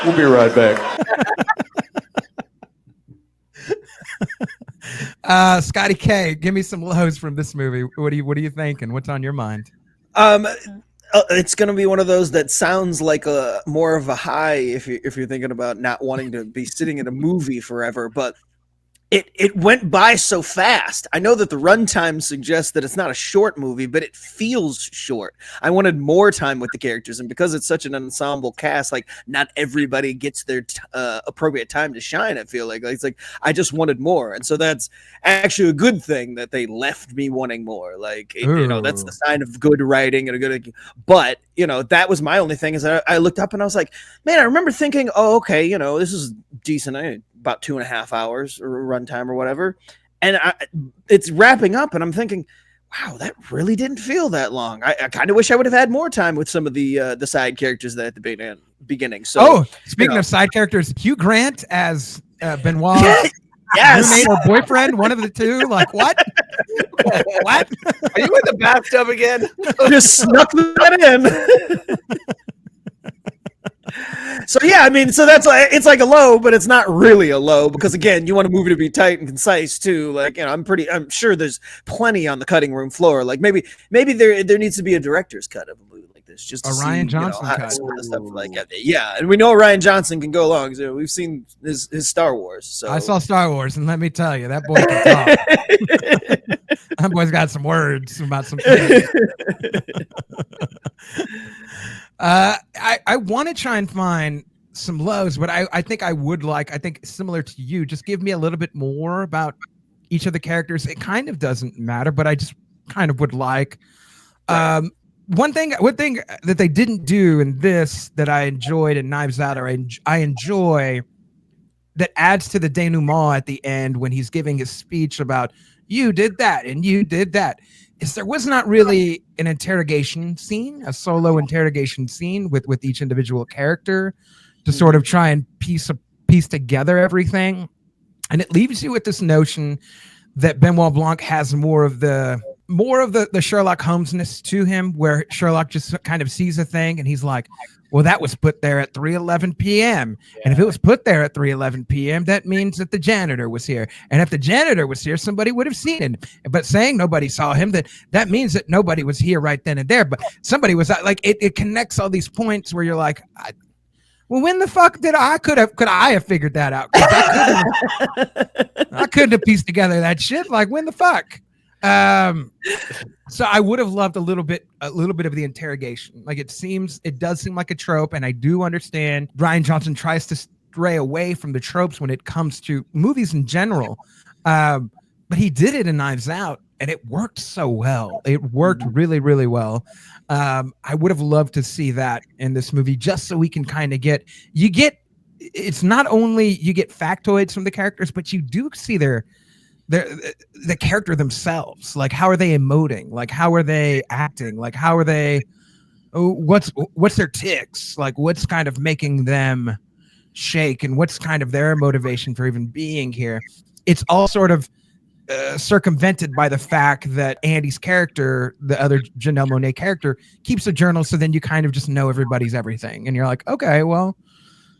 We'll be right back. Scotty K, give me some lows from this movie. What are you thinking? What's on your mind? It's going to be one of those that sounds like a more of a high if you're thinking about not wanting to be sitting in a movie forever, but it went by so fast. I know that the runtime suggests that it's not a short movie, but it feels short. I wanted more time with the characters, and because it's such an ensemble cast, like not everybody gets their appropriate time to shine. I feel like it's like I just wanted more, and so that's actually a good thing that they left me wanting more. Like that's the sign of good writing and a good. But that was my only thing is I looked up and I was like, man, I remember thinking, oh, okay, this is decent. About 2.5 hours or runtime or whatever, and it's wrapping up, and I'm thinking, wow, that really didn't feel that long. I kind of wish I would have had more time with some of the side characters that at the beginning. So, speaking of side characters, Hugh Grant as Benoit's yes, roommate or boyfriend, one of the two. Like what? What? Are you in the bathtub again? Just snuck that in. So yeah, I mean, so that's like it's like a low, but it's not really a low because again, you want a movie to be tight and concise too. Like I'm sure there's plenty on the cutting room floor. Like maybe there needs to be a director's cut of a movie like this, just to see, Rian Johnson how cut. some of the stuff like that. Yeah, and we know Rian Johnson can go long. So we've seen his Star Wars. So I saw Star Wars, and let me tell you, that boy can talk. That boy's got some words about some things. I want to try and find some lows, but I think I think similar to you, just give me a little bit more about each of the characters. It kind of doesn't matter, but I just kind of would like one thing that they didn't do in this that I enjoyed in Knives Out, or I enjoy that adds to the denouement at the end when he's giving his speech about you did that and you did that, is there was not really an interrogation scene, a solo interrogation scene with each individual character to sort of try and piece together everything. And it leaves you with this notion that Benoit Blanc has more of the Sherlock Holmesness to him, where Sherlock just kind of sees a thing and he's like, well, that was put there at 3:11 p.m. Yeah. And if it was put there at 3:11 p.m., that means that the janitor was here. And if the janitor was here, somebody would have seen it. But saying nobody saw him, that means that nobody was here right then and there. But somebody was like, it connects all these points where you're like, well, when the fuck could I have figured that out? I couldn't have pieced together that shit. Like, when the fuck? So I would have loved a little bit of the interrogation. Like, it does seem like a trope, and I do understand Rian Johnson tries to stray away from the tropes when it comes to movies in general. But he did it in Knives Out, and it worked so well. It worked really, really well. I would have loved to see that in this movie, just so we can kind of it's not only you get factoids from the characters, but you do see the character themselves. Like, how are they emoting? Like, how are they acting? Like, how are they, what's their tics? Like, what's kind of making them shake, and what's kind of their motivation for even being here? It's all sort of circumvented by the fact that Andy's character, the other Janelle Monáe character, keeps a journal, so then you kind of just know everybody's everything, and you're like, okay, well,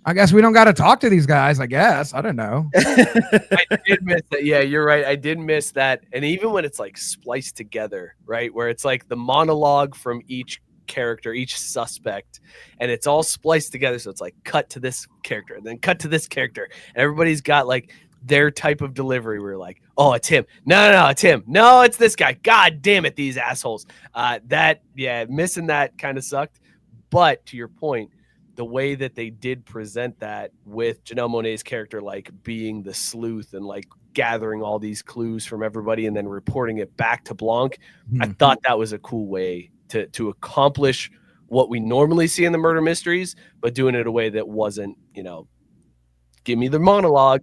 I guess we don't got to talk to these guys. I guess, I don't know. I did miss that. Yeah, you're right. I did miss that. And even when it's like spliced together, right, where it's like the monologue from each character, each suspect, and it's all spliced together, so it's like cut to this character and then cut to this character, and everybody's got like their type of delivery. We're like, oh, it's him. No, it's him. No, it's this guy. God damn it, these assholes. Missing that kind of sucked. But to your point, the way that they did present that with Janelle Monáe's character, like being the sleuth and like gathering all these clues from everybody and then reporting it back to Blanc, I thought that was a cool way to accomplish what we normally see in the murder mysteries, but doing it in a way that wasn't, give me the monologue.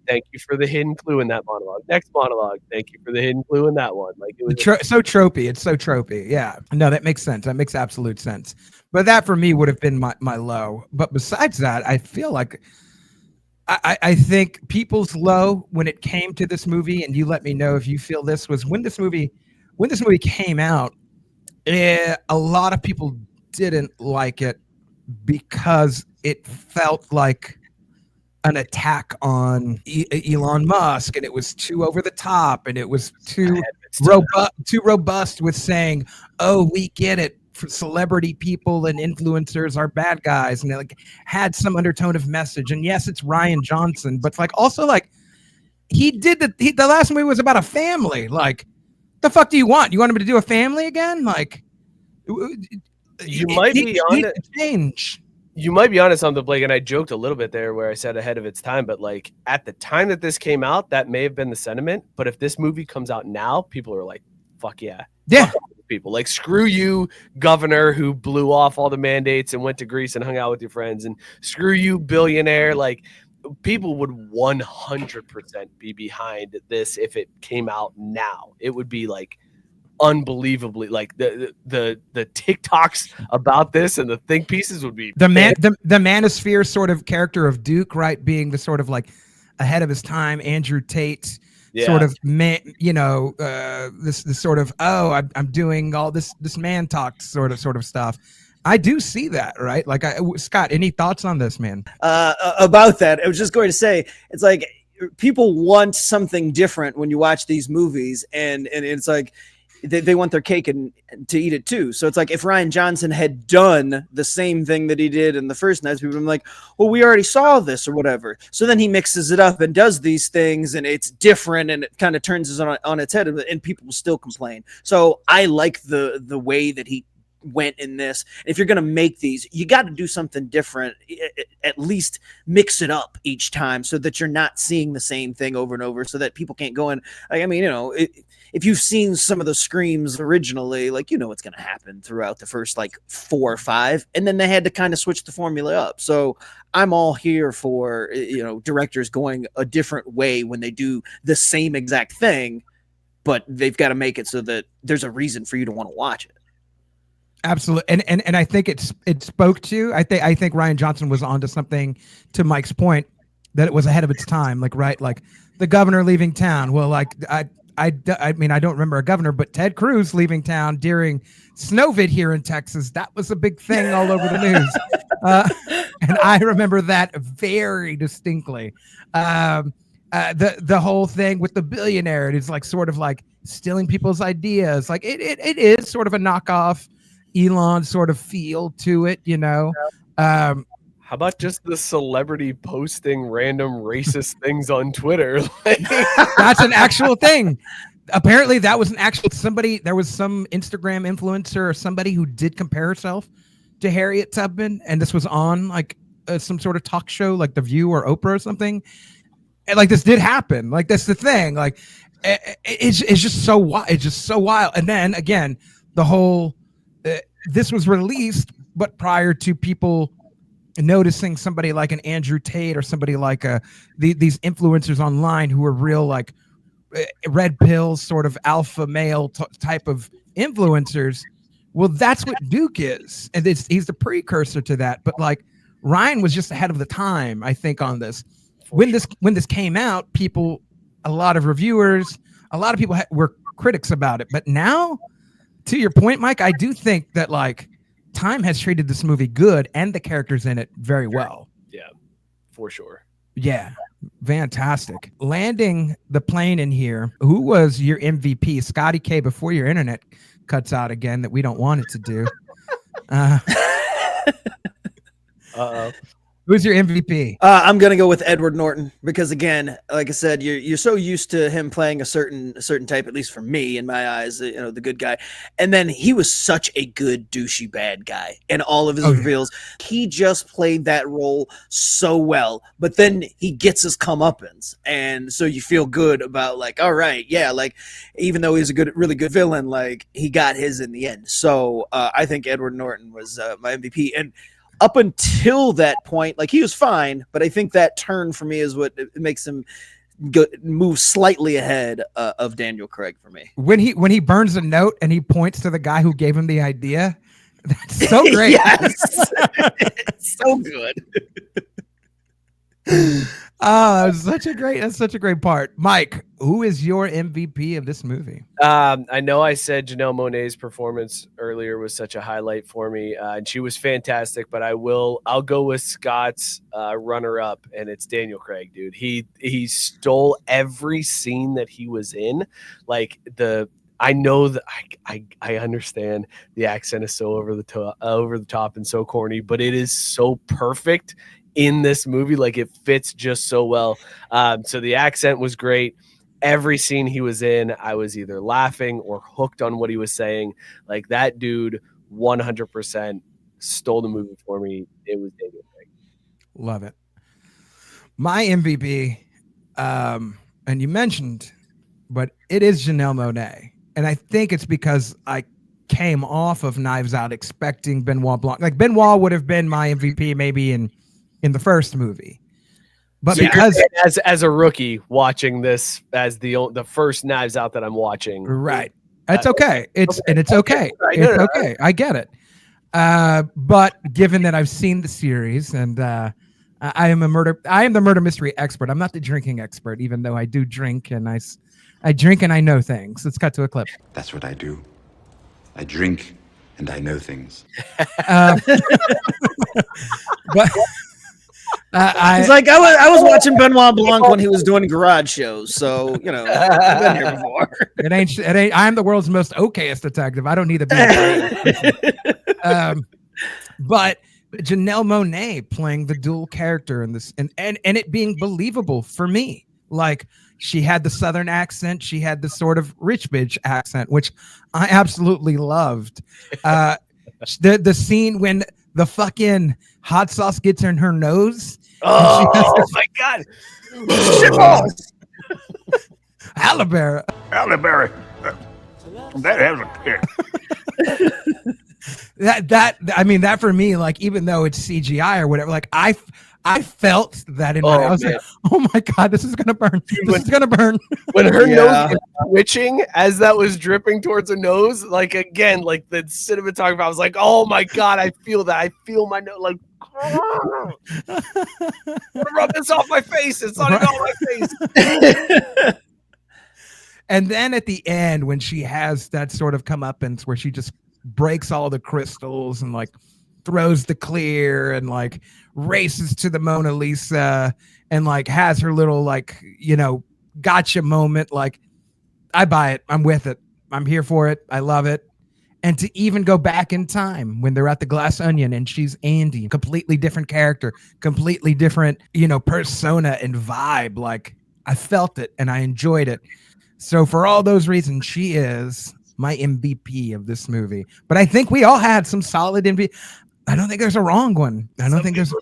Thank you for the hidden clue in that monologue. Next monologue. Thank you for the hidden clue in that one. Like it was so tropey. It's so tropey. Yeah. No, that makes sense. That makes absolute sense. But that for me would have been my low. But besides that, I feel like I think people's low when it came to this movie, and you let me know if you feel this, was when this movie came out, a lot of people didn't like it because it felt like an attack on Elon Musk, and it was too over the top, and it was too robust with saying, oh, we get it, for celebrity people and influencers are bad guys, and it like had some undertone of message. And yes, it's Rian Johnson, but like also like the last movie was about a family. Like, the fuck do you want? You want him to do a family again? Like, you might be on it. Change. You might be honest on the Blake, and I joked a little bit there where I said ahead of its time, but like at the time that this came out, that may have been the sentiment. But if this movie comes out now, people are like, fuck yeah. Yeah. People like, screw you, governor who blew off all the mandates and went to Greece and hung out with your friends, and screw you, billionaire. Like, people would 100% be behind this if it came out now. It would be like unbelievably, like the TikToks about this and the think pieces would be the manosphere sort of character of Duke, right, being the sort of like ahead of his time, Andrew Tate. Yeah. Sort of man, this sort of, oh, I'm doing all this man talk sort of stuff. I do see that, right? Like, Scott, any thoughts on this, man? About that, I was just going to say, it's like people want something different when you watch these movies, and it's like they want their cake and to eat it too. So it's like if Rian Johnson had done the same thing that he did in the first Knives, people would be like, well, we already saw this or whatever. So then he mixes it up and does these things, and it's different, and it kind of turns it on its head, and people will still complain. So I like the way that he went in this. If you're going to make these, you got to do something different, at least mix it up each time so that you're not seeing the same thing over and over, so that people can't go in. Like, I mean, if you've seen some of the Screams originally, like, what's going to happen throughout the first like 4 or 5, and then they had to kind of switch the formula up. So I'm all here for, directors going a different way when they do the same exact thing, but they've got to make it so that there's a reason for you to want to watch it. Absolutely, and I think it spoke to. I think Rian Johnson was onto something, to Mike's point, that it was ahead of its time. Like, right, like the governor leaving town. Well, like I mean, I don't remember a governor, but Ted Cruz leaving town during Snowvid here in Texas. That was a big thing all over the news, and I remember that very distinctly. The whole thing with the billionaire, it is like sort of like stealing people's ideas. Like it is sort of a knockoff Elon sort of feel to it, How about just the celebrity posting random racist things on Twitter? That's an actual thing. Apparently that was an actual there was some Instagram influencer or somebody who did compare herself to Harriet Tubman, and this was on like some sort of talk show like The View or Oprah or something. And like this did happen. Like that's the thing. Like it's just so wild. It's just so wild. And then again, the whole this was released, but prior to people noticing somebody like an Andrew Tate or somebody like these influencers online who are real like red pills, sort of alpha male type of influencers. Well, that's what Duke is, and he's the precursor to that. But like Ryan was just ahead of the time, I think, on this. When this came out, a lot of reviewers, a lot of people were critics about it. But now, to your point, Mike, I do think that like time has treated this movie good and the characters in it very well. Yeah, for sure. Yeah, fantastic. Landing the plane in here. Who was your MVP? Scotty K, before your internet cuts out again that we don't want it to do. Uh-oh. Who's your MVP? I'm gonna go with Edward Norton because, again, like I said, you're so used to him playing a certain type, at least for me in my eyes, the good guy, and then he was such a good douchey bad guy in all of his reveals. He just played that role so well, but then he gets his comeuppance, and so you feel good about like, all right, yeah, like even though he's a really good villain, like he got his in the end. So I think Edward Norton was my MVP, and up until that point, like he was fine, but I think that turn for me is what makes him move slightly ahead of Daniel Craig for me. When he burns a note and he points to the guy who gave him the idea, that's so great. Yes, it's so good. Oh, that's such a great part. Mike, who is your MVP of this movie? I know I said Janelle Monáe's performance earlier was such a highlight for me, and she was fantastic. But I'll go with Scott's runner-up, and it's Daniel Craig, dude. He stole every scene that he was in. Like I know that I understand the accent is so over the top and so corny, but it is so perfect in this movie. Like it fits just so well. So the accent was great. Every scene he was in, I was either laughing or hooked on what he was saying. Like that dude 100% stole the movie for me. It was Daniel Craig. Love it. My MVP, and you mentioned, but it is Janelle Monáe. And I think it's because I came off of Knives Out expecting Benoit Blanc. Like Benoit would have been my MVP maybe in the first movie. But So because as a rookie watching this as the first Knives Out that I'm watching, right, it's okay. It's okay. Right. It's okay. I get it. But given that I've seen the series and I am the murder mystery expert. I'm not the drinking expert, even though I do drink and I drink and I know things. Let's cut to a clip. That's what I do. I drink and I know things. But. He's like, I was watching Benoit Blanc when he was doing garage shows, so I've been here before. It ain't. I'm the world's most okayest detective. I don't need to be. But Janelle Monáe playing the dual character in this, and it being believable for me. Like she had the Southern accent, she had the sort of rich bitch accent, which I absolutely loved. The scene when the fucking hot sauce gets in her nose. Oh my god! Shitballs! Halle Berry. That has a kick. that for me, like even though it's CGI or whatever, like I felt that in I was like, oh my god, this is gonna burn. This is gonna burn. When her nose was twitching as that was dripping towards her nose, like again, like the cinematographer, I was like, oh my god, I feel that. I feel my nose like rub this off my face. It's not even on my face. And then at the end, when she has that sort of comeuppance where she just breaks all the crystals and like throws the clear and like races to the Mona Lisa and like has her little like gotcha moment, like I buy it. I'm with it. I'm here for it. I love it. And to even go back in time when they're at the Glass Onion and she's Andy, completely different character, completely different persona and vibe, like I felt it and I enjoyed it. So for all those reasons, she is my MVP of this movie. But I think we all had some solid MVP. I don't think there's a wrong one. I don't think there's a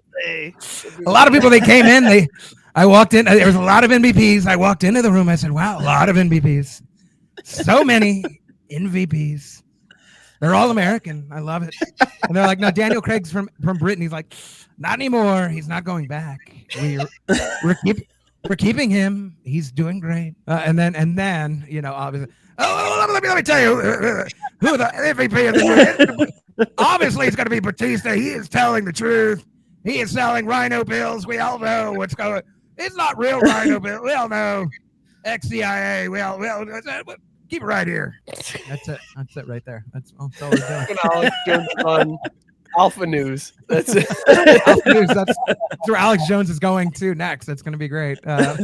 lot of people. They came in. I walked in. There was a lot of MVPs. I walked into the room. I said, "Wow, a lot of MVPs. So many MVPs. They're all American. I love it." And they're like, "No, Daniel Craig's from Britain." He's like, "Not anymore. He's not going back. We're keeping him. He's doing great." And then obviously. Oh, let me tell you who the MVP of the movie. Obviously, it's going to be Batista. He is telling the truth. He is selling rhino pills. We all know what's going. It's not real rhino pills. We all know. Ex-CIA. We all keep it right here. That's it. That's it right there. That's all we're doing. Alex Jones on Alpha News. That's it. Alpha News. That's where Alex Jones is going to next. That's going to be great. All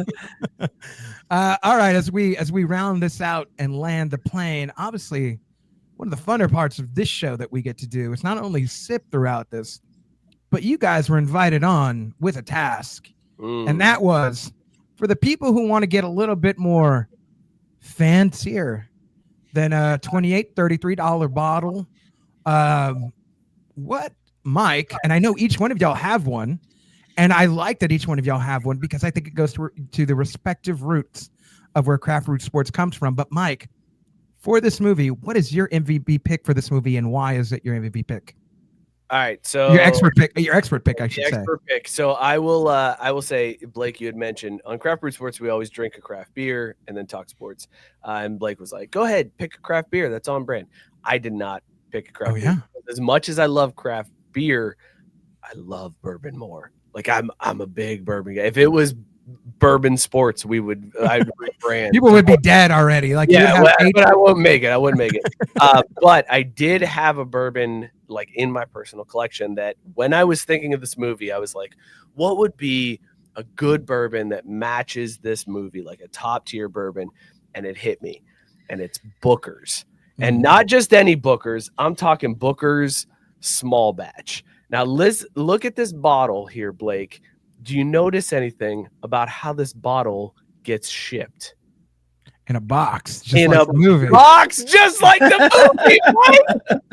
right, as we round this out and land the plane, obviously one of the funner parts of this show that we get to do is not only sip throughout this, but you guys were invited on with a task. And that was for the people who want to get a little bit more fancier than a $28, $33 bottle. What, Mike, and I know each one of y'all have one, and I like that each one of y'all have one because I think it goes to the respective roots of where Craft Root Sports comes from. But Mike, for this movie, what is your MVP pick for this movie, and why is it your MVP pick? All right, so your expert pick, I should say. Expert pick. So I will say, Blake, you had mentioned on Craft Root Sports, we always drink a craft beer and then talk sports. And Blake was like, "Go ahead, pick a craft beer that's on brand." I did not pick a craft beer. As much as I love craft beer, I love bourbon more. Like I'm a big bourbon guy. If it was bourbon sports, I'd rebrand. People would be dead already. Like, yeah, but I wouldn't make it. But I did have a bourbon like in my personal collection that when I was thinking of this movie, I was like, what would be a good bourbon that matches this movie, like a top tier bourbon? And it hit me, and it's Booker's, and not just any Booker's. I'm talking Booker's small batch. Now, Liz, look at this bottle here, Blake. Do you notice anything about how this bottle gets shipped? In a box, just in like a the movie. box, just like the movie. Right?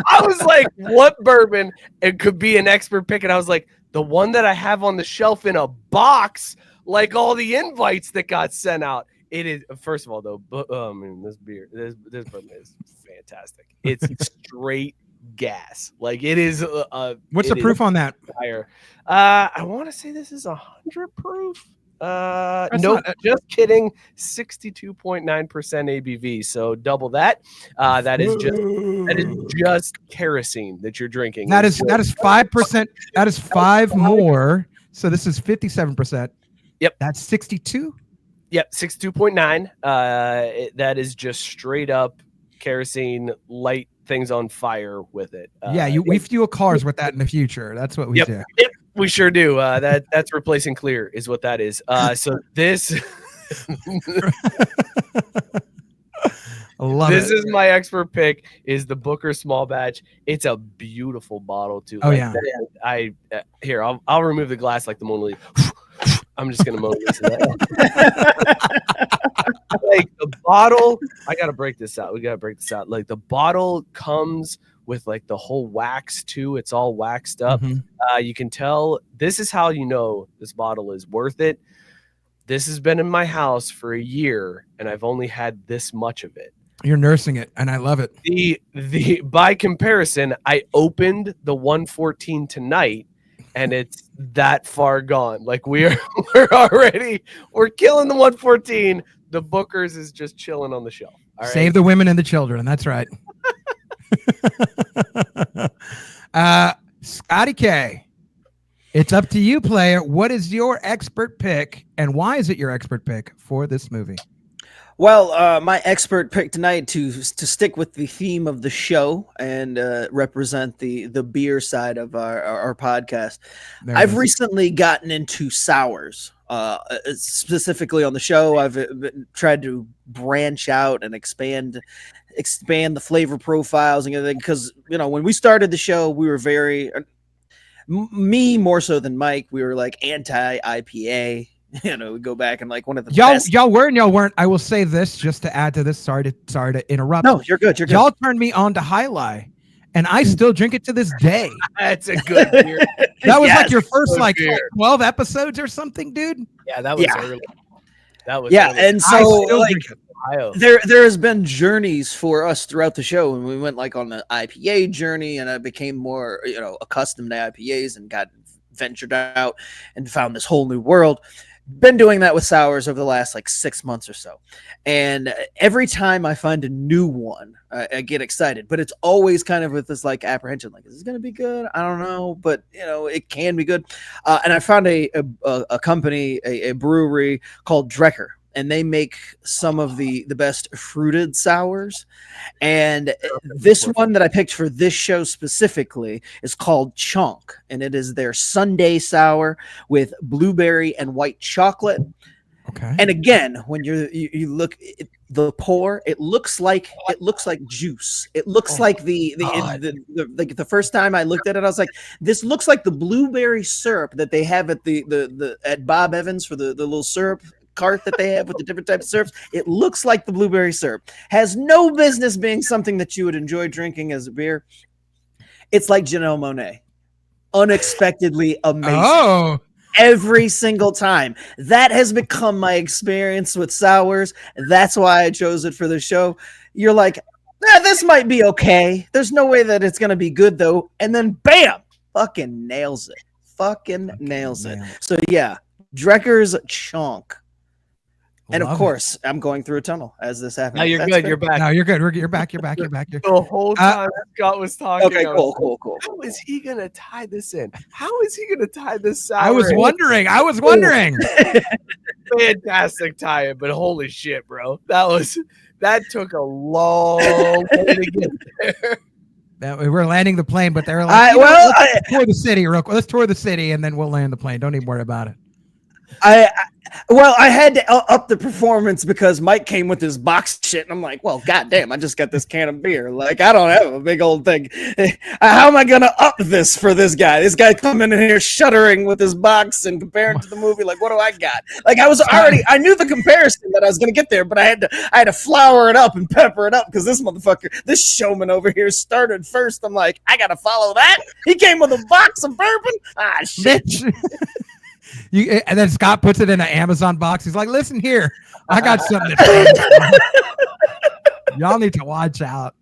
I was like, what bourbon? It could be an expert pick. And I was like, the one that I have on the shelf in a box, like all the invites that got sent out. It is, first of all, though, this bourbon is fantastic. It's straight gas. Like it is. What's the proof on that? Higher. I want to say this is 100 proof. No, just kidding. 62.9% ABV. So double that. That is just kerosene that you're drinking. That is 5%. That is 5 more. So this is 57%. Yep. That's 62. Yep. 62.9. That is just straight up kerosene, light things on fire with it. We fuel cars with that in the future. That's what we do. Yep. We sure do. That's replacing clear is what that is. So this this is my expert pick is the Booker small batch. It's a beautiful bottle too. Here, I'll remove the glass like the Mona Lisa. I'm just gonna Mona Lisa that. Like the bottle, I gotta break this out. We gotta break this out. Like the bottle comes with like the whole wax too. It's all waxed up. You can tell this is how you know this bottle is worth it. This has been in my house for a year and I've only had this much of it. You're nursing it and I love it. The by comparison, I opened the 114 tonight and it's that far gone. Like we're killing the 114. The Booker's is just chilling on the shelf. All right? Save the women and the children. That's right. Scotty K, it's up to you, player. What is your expert pick and why is it your expert pick for this movie? Well, my expert pick tonight to stick with the theme of the show and represent the beer side of our podcast. I've recently gotten into sours. Specifically on the show, I've tried to branch out and expand the flavor profiles and everything because when we started the show, we were very me more so than Mike. We were like anti-IPA. We go back and like one of the y'all were and y'all weren't. I will say this just to add to this. Sorry to interrupt. No, you're good. You're good. Y'all turned me on to High Life, and I still drink it to this day. That's a good beer. That was like your first 12 episodes or something, dude. Yeah, that was early. That was early. And so like Ohio. There has been journeys for us throughout the show, and we went like on the IPA journey, and I became more accustomed to IPAs and got ventured out and found this whole new world. Been doing that with sours over the last 6 months or so, and every time I find a new one, I get excited. But it's always kind of with this apprehension, is this going to be good? I don't know, but it can be good. And I found a company, a brewery called Drecker, and they make some of the best fruited sours. And this one that I picked for this show specifically is called Chunk, and it is their Sunday sour with blueberry and white chocolate. Okay. And again, when you look, the pour, it looks like juice. It looks like the first time I looked at it, I was like, this looks like the blueberry syrup that they have at the at Bob Evans for the little syrup cart that they have with the different types of syrups. It looks like the blueberry syrup. Has no business being something that you would enjoy drinking as a beer. It's like Janelle Monáe. Unexpectedly amazing. Oh, every single time. That has become my experience with sours. That's why I chose it for the show. You're like, this might be okay. There's no way that it's going to be good, though. And then, bam, fucking nails it. Fucking nails it. So, yeah, Drecker's Chonk. And of course, I'm going through a tunnel as this happens. No, you're good. You're back. No, you're good. You're back. You're back. The whole time Scott was talking. Okay, cool. How is he gonna tie this in? How is he gonna tie this sour? I was wondering. Fantastic tie-in, but holy shit, bro, that took a long way to get there. We were landing the plane, but they're like, let's tour the city real quick. Let's tour the city, and then we'll land the plane. Don't even worry about it. I had to up the performance because Mike came with his box shit, and I'm like, well, goddamn, I just got this can of beer. Like, I don't have a big old thing. How am I gonna up this for this guy? This guy coming in here shuddering with his box and comparing to the movie. Like, what do I got? Like, I knew the comparison that I was gonna get there, but I had to flour it up and pepper it up because this showman over here started first. I'm like, I gotta follow that. He came with a box of bourbon. Ah, shit. And then Scott puts it in an Amazon box. He's like, listen here, I got something to y'all need to watch out.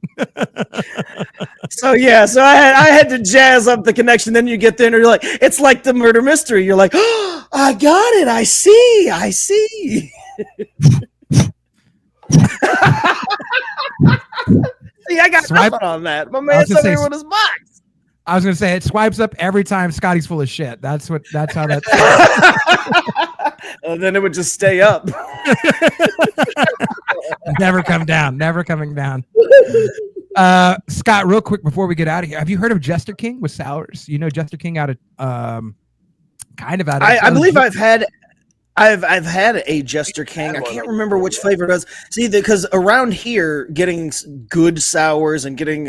So I had to jazz up the connection. Then you get there and you're like, it's like the murder mystery. You're like, oh, I got it. I see. See, I got nothing on that. My man's over here with his box. I was gonna say it swipes up every time Scotty's full of shit. That's how that. And then it would just stay up. Never coming down. Scott, real quick before we get out of here, have you heard of Jester King with sours? You know Jester King out of kind of out of. I believe I've had a Jester King. I can't remember which flavor it was. See, because around here, getting good sours and getting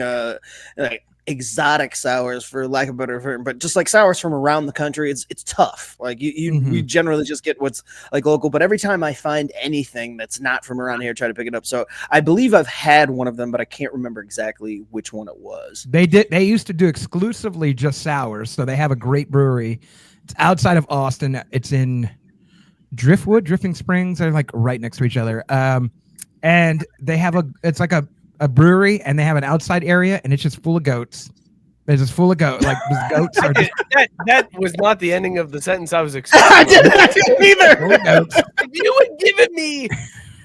like exotic sours, for lack of a better term, but just like sours from around the country, it's tough. Like you generally just get what's like local. But every time I find anything that's not from around here, I try to pick it up. So I believe I've had one of them, but I can't remember exactly which one it was. They used to do exclusively just sours. So they have a great brewery. It's outside of Austin. It's in Drifting Springs. They're like right next to each other. And they have it's like a brewery, and they have an outside area, and it's just full of goats. It's just full of goats. Like goats are just... that was not the ending of the sentence I was expecting. I didn't either. If you had given me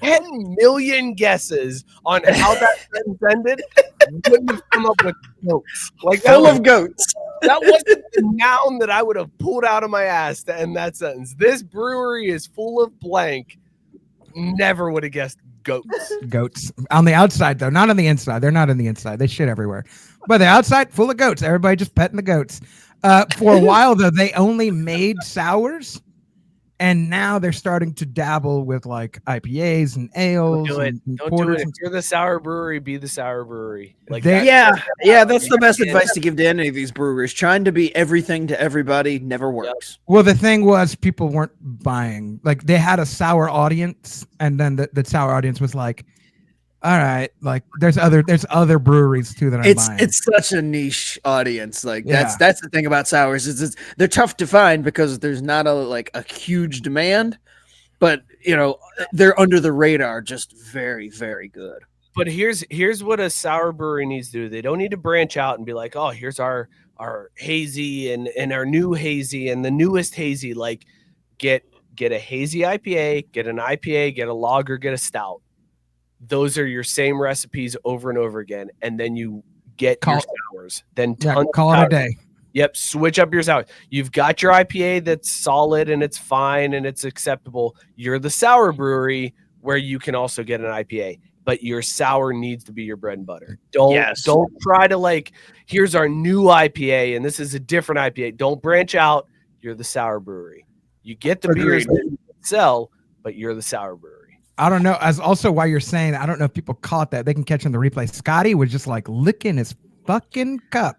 10 million guesses on how that sentence ended, you wouldn't have come up with goats. Like full of goats. That wasn't the noun that I would have pulled out of my ass to end that sentence. This brewery is full of blank. Never would have guessed goats on the outside, though, not on the inside. They're not on the inside. They shit everywhere, but the outside full of goats. Everybody just petting the goats. For a while, though, they only made sours, and now they're starting to dabble with like IPAs and ales. Don't do it. If you're the sour brewery, be the sour brewery. Like that's the best advice to give to any of these brewers. Trying to be everything to everybody never works. Well, the thing was, people weren't buying. Like, they had a sour audience, and then the sour audience was like, all right, like there's other breweries too that I'm buying. It's such a niche audience. Like that's the thing about sours is they're tough to find because there's not a huge demand, but they're under the radar, just very, very good. But here's what a sour brewery needs to do. They don't need to branch out and be like, oh, here's our hazy and our new hazy and the newest hazy. Like get a hazy IPA, get an IPA, get a lager, get a stout. Those are your same recipes over and over again, and then you get your sours. Then call it a day. Yep, switch up your sours. You've got your IPA that's solid and it's fine and it's acceptable. You're the sour brewery where you can also get an IPA, but your sour needs to be your bread and butter. Don't try to here's our new IPA and this is a different IPA. Don't branch out. You're the sour brewery. You get the beers that you sell, but you're the sour brewery. I don't know. As also while you're saying that, I don't know if people caught that. They can catch on the replay. Scotty was just like licking his fucking cup.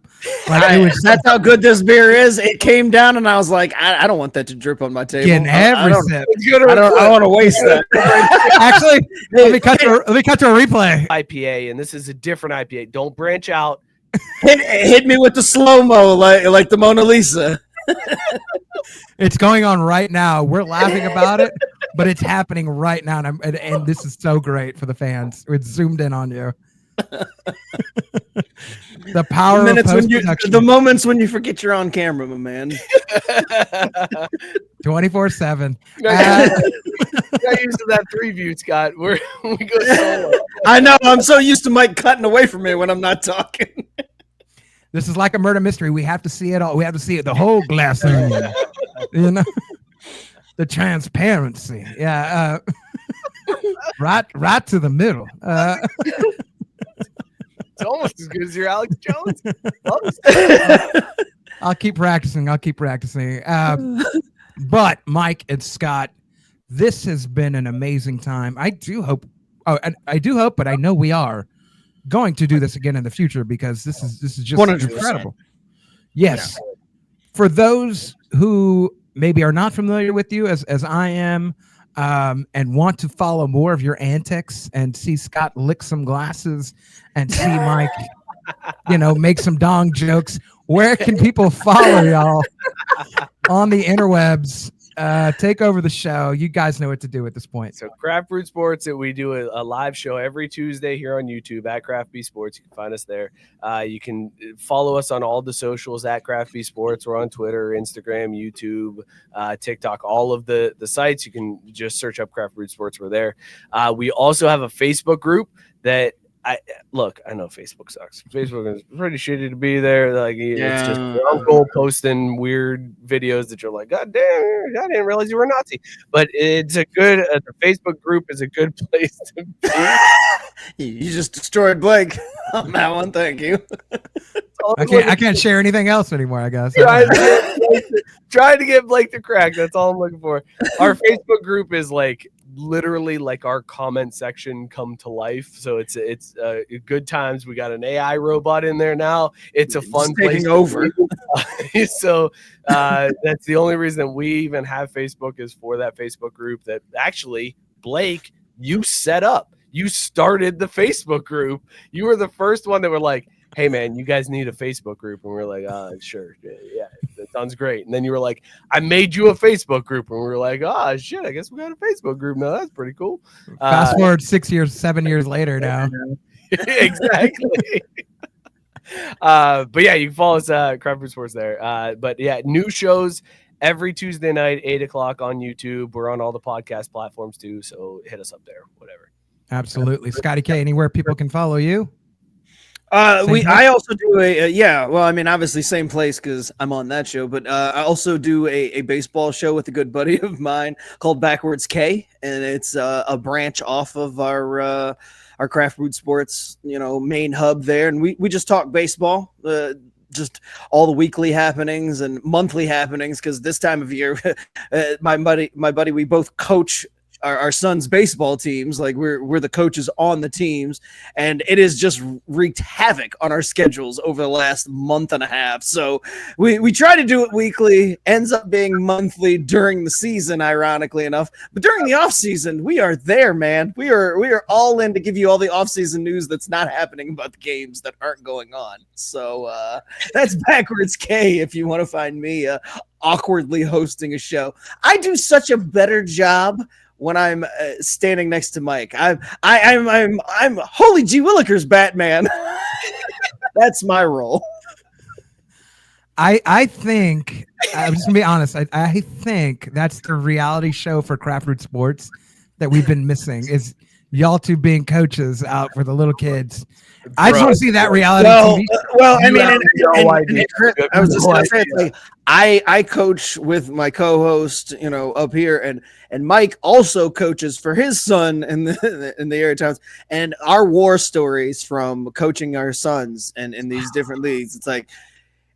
Like that's how good this beer is. It came down, and I was like, I don't want that to drip on my table. Getting every sip. I don't want to waste that. Actually, let me cut to a replay. IPA, and this is a different IPA. Don't branch out. Hit me with the slow-mo like the Mona Lisa. It's going on right now. We're laughing about it, but it's happening right now, and this is so great for the fans. It's zoomed in on you. The power of post-production. The moments when you forget you're on camera, my man. 24/7. Got used to that preview, Scott. We go solo. I know. I'm so used to Mike cutting away from me when I'm not talking. This is like a murder mystery. We have to see it all. We have to see it, the whole glass onion. You know, the transparency. Yeah, right to the middle. It's almost as good as your Alex Jones. I'll keep practicing. But Mike and Scott, this has been an amazing time. I do hope, but I know we are going to do this again in the future because this is just 100%. incredible. Yes. Yeah. For those who maybe are not familiar with you as I am, and want to follow more of your antics and see Scott lick some glasses and see Mike, make some dong jokes, where can people follow y'all on the interwebs? Take over the show. You guys know what to do at this point. So Craft Brewed Sports, we do a live show every Tuesday here on YouTube at Craft B Sports. You can find us there. You can follow us on all the socials at Craft B Sports. We're on Twitter, Instagram, YouTube, TikTok, all of the sites. You can just search up Craft Brewed Sports. We're there. We also have a Facebook group that I know Facebook sucks. Facebook is pretty shitty to be there. Like it's just your uncle posting weird videos that you're like, God damn, I didn't realize you were a Nazi. But it's a good. The Facebook group is a good place to be. You just destroyed Blake on that one. Thank you. I can't share anything else anymore. I guess. Trying to get Blake to crack. That's all I'm looking for. Our Facebook group is like literally like our comment section come to life. So it's good times. We got an AI robot in there now. It's a fun place taking over. So that's the only reason we even have Facebook is for that Facebook group that actually, Blake, you set up. You started the Facebook group. You were the first one that were like, hey man, you guys need a Facebook group. And we're like, sure. Yeah, that sounds great. And then you were like, I made you a Facebook group. And we were like, shit, I guess we got a Facebook group now. That's pretty cool. Fast forward 7 years later now. Exactly. But yeah, you can follow us at Craft Brewed Sports there. But yeah, new shows every Tuesday night, 8:00 on YouTube. We're on all the podcast platforms too. So hit us up there, whatever. Absolutely. Scotty K, anywhere people can follow you? I also do obviously same place because I'm on that show, but I also do a baseball show with a good buddy of mine called Backwards K, and it's a branch off of our Craft Brewed Sports main hub there, and we just talk baseball, just all the weekly happenings and monthly happenings, because this time of year my buddy we both coach our son's baseball teams. Like we're the coaches on the teams, and it has just wreaked havoc on our schedules over the last month and a half. So we try to do it weekly, ends up being monthly during the season, ironically enough. But during the off season, we are there, man. We are all in to give you all the off season news that's not happening about the games that aren't going on. So that's Backwards K if you want to find me awkwardly hosting a show. I do such a better job when I'm standing next to Mike. I'm Holy G. Willikers Batman. That's my role. I think I'm just gonna be honest. I think that's the reality show for Craft Brewed Sports that we've been missing is y'all two being coaches out for the little kids. I just want to see that reality TV. Well, I mean, I was just going to say, like, I coach with my co-host, up here, and Mike also coaches for his son in the area towns. And our war stories from coaching our sons and in these different leagues, it's like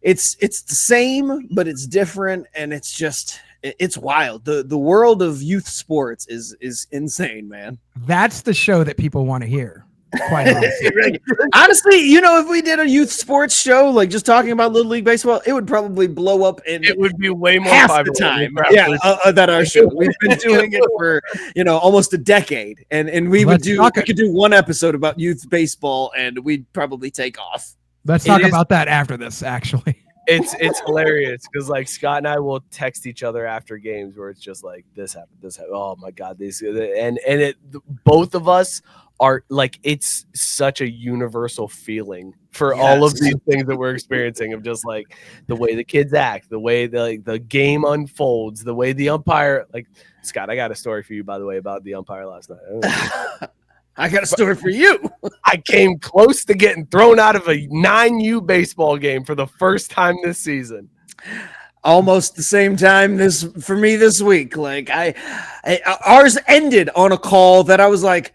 it's the same, but it's different, and it's just it's wild. The world of youth sports is insane, man. That's the show that people want to hear. Quite honestly. Honestly, you know, if we did a youth sports show, like just talking about Little League baseball, it would probably blow up in It would be way more half the popular time. than Yeah, that our show. We've been doing it for almost a decade, and we could do one episode about youth baseball, and we'd probably take off. Let's talk about that after this. Actually, it's hilarious because like Scott and I will text each other after games where it's just like this happened. Oh my god, these and both of us are like, it's such a universal feeling for all of these things that we're experiencing, of just like the way the kids act, the way the game unfolds, the way the umpire, like Scott, I got a story for you, by the way, about the umpire last night. I got a story for you. I came close to getting thrown out of a 9U baseball game for the first time this season. Almost the same time for me this week. Like ours ended on a call that I was like,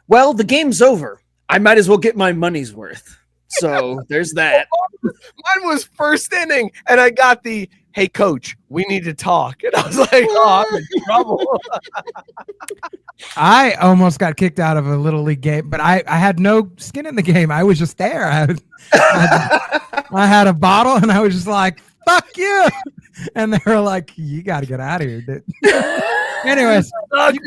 well, the game's over. I might as well get my money's worth. So there's that. Mine was first inning, and I got the, hey, coach, we need to talk. And I was like, oh, I'm in trouble. I almost got kicked out of a Little League game, but I had no skin in the game. I was just there. I had a bottle, and I was just like, fuck you. And they were like, you got to get out of here, dude. Anyways. I'm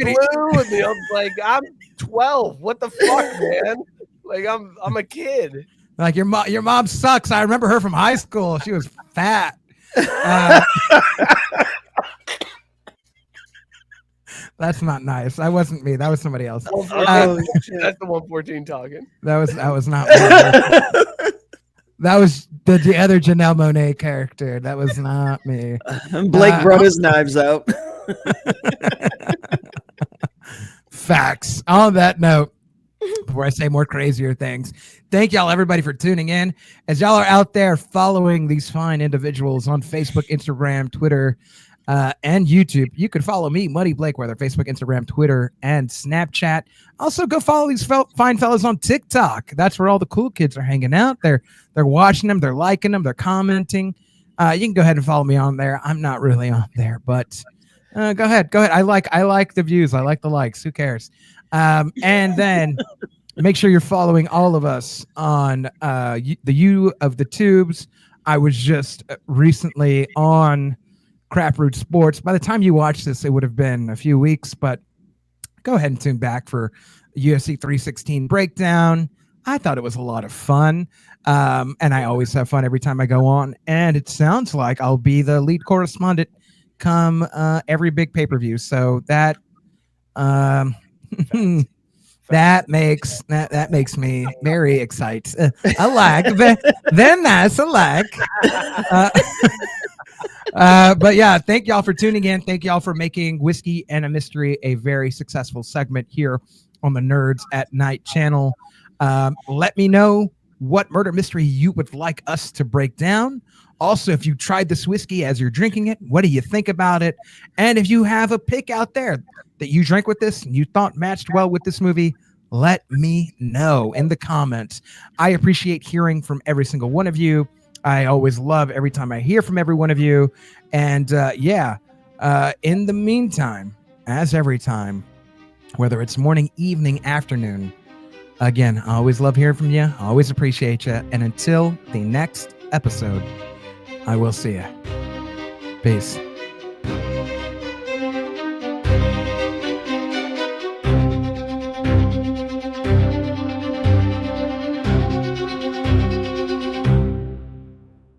like, I'm 12. What the fuck, man? Like, I'm a kid. Like, your mom sucks. I remember her from high school. She was fat. That's not nice. That wasn't me. That was somebody else. That's the 114 talking. That was not me. That was the other Janelle Monáe character. That was not me. Blake brought his knives out. Facts. On that note, before I say more crazier things, thank y'all everybody for tuning in. As y'all are out there following these fine individuals on Facebook, Instagram, Twitter, and YouTube, you can follow me, Muddy Blakeweather, Facebook, Instagram, Twitter, and Snapchat. Also, go follow these fine fellas on TikTok. That's where all the cool kids are hanging out. They're watching them, they're liking them, they're commenting. You can go ahead and follow me on there. I'm not really on there, but go ahead. I like the views. I like the likes. Who cares? And then make sure you're following all of us on the U of the Tubes. I was just recently on Craproot Sports. By the time you watch this, it would have been a few weeks, but go ahead and tune back for UFC 316 breakdown. I thought it was a lot of fun. And I always have fun every time I go on. And it sounds like I'll be the lead correspondent come every big pay-per-view. So that that makes me very excited. I like then that's a like. But yeah, thank y'all for tuning in. Thank y'all for making Whiskey and a Mystery a very successful segment here on the Nerds at Night channel. Let me know what murder mystery you would like us to break down. Also, if you tried this whiskey as you're drinking it, what do you think about it? And if you have a pick out there that you drank with this and you thought matched well with this movie, let me know in the comments. I appreciate hearing from every single one of you. I always love every time I hear from every one of you. And in the meantime, as every time, whether it's morning, evening, afternoon, again, I always love hearing from you. I always appreciate you. And until the next episode, I will see you. Peace.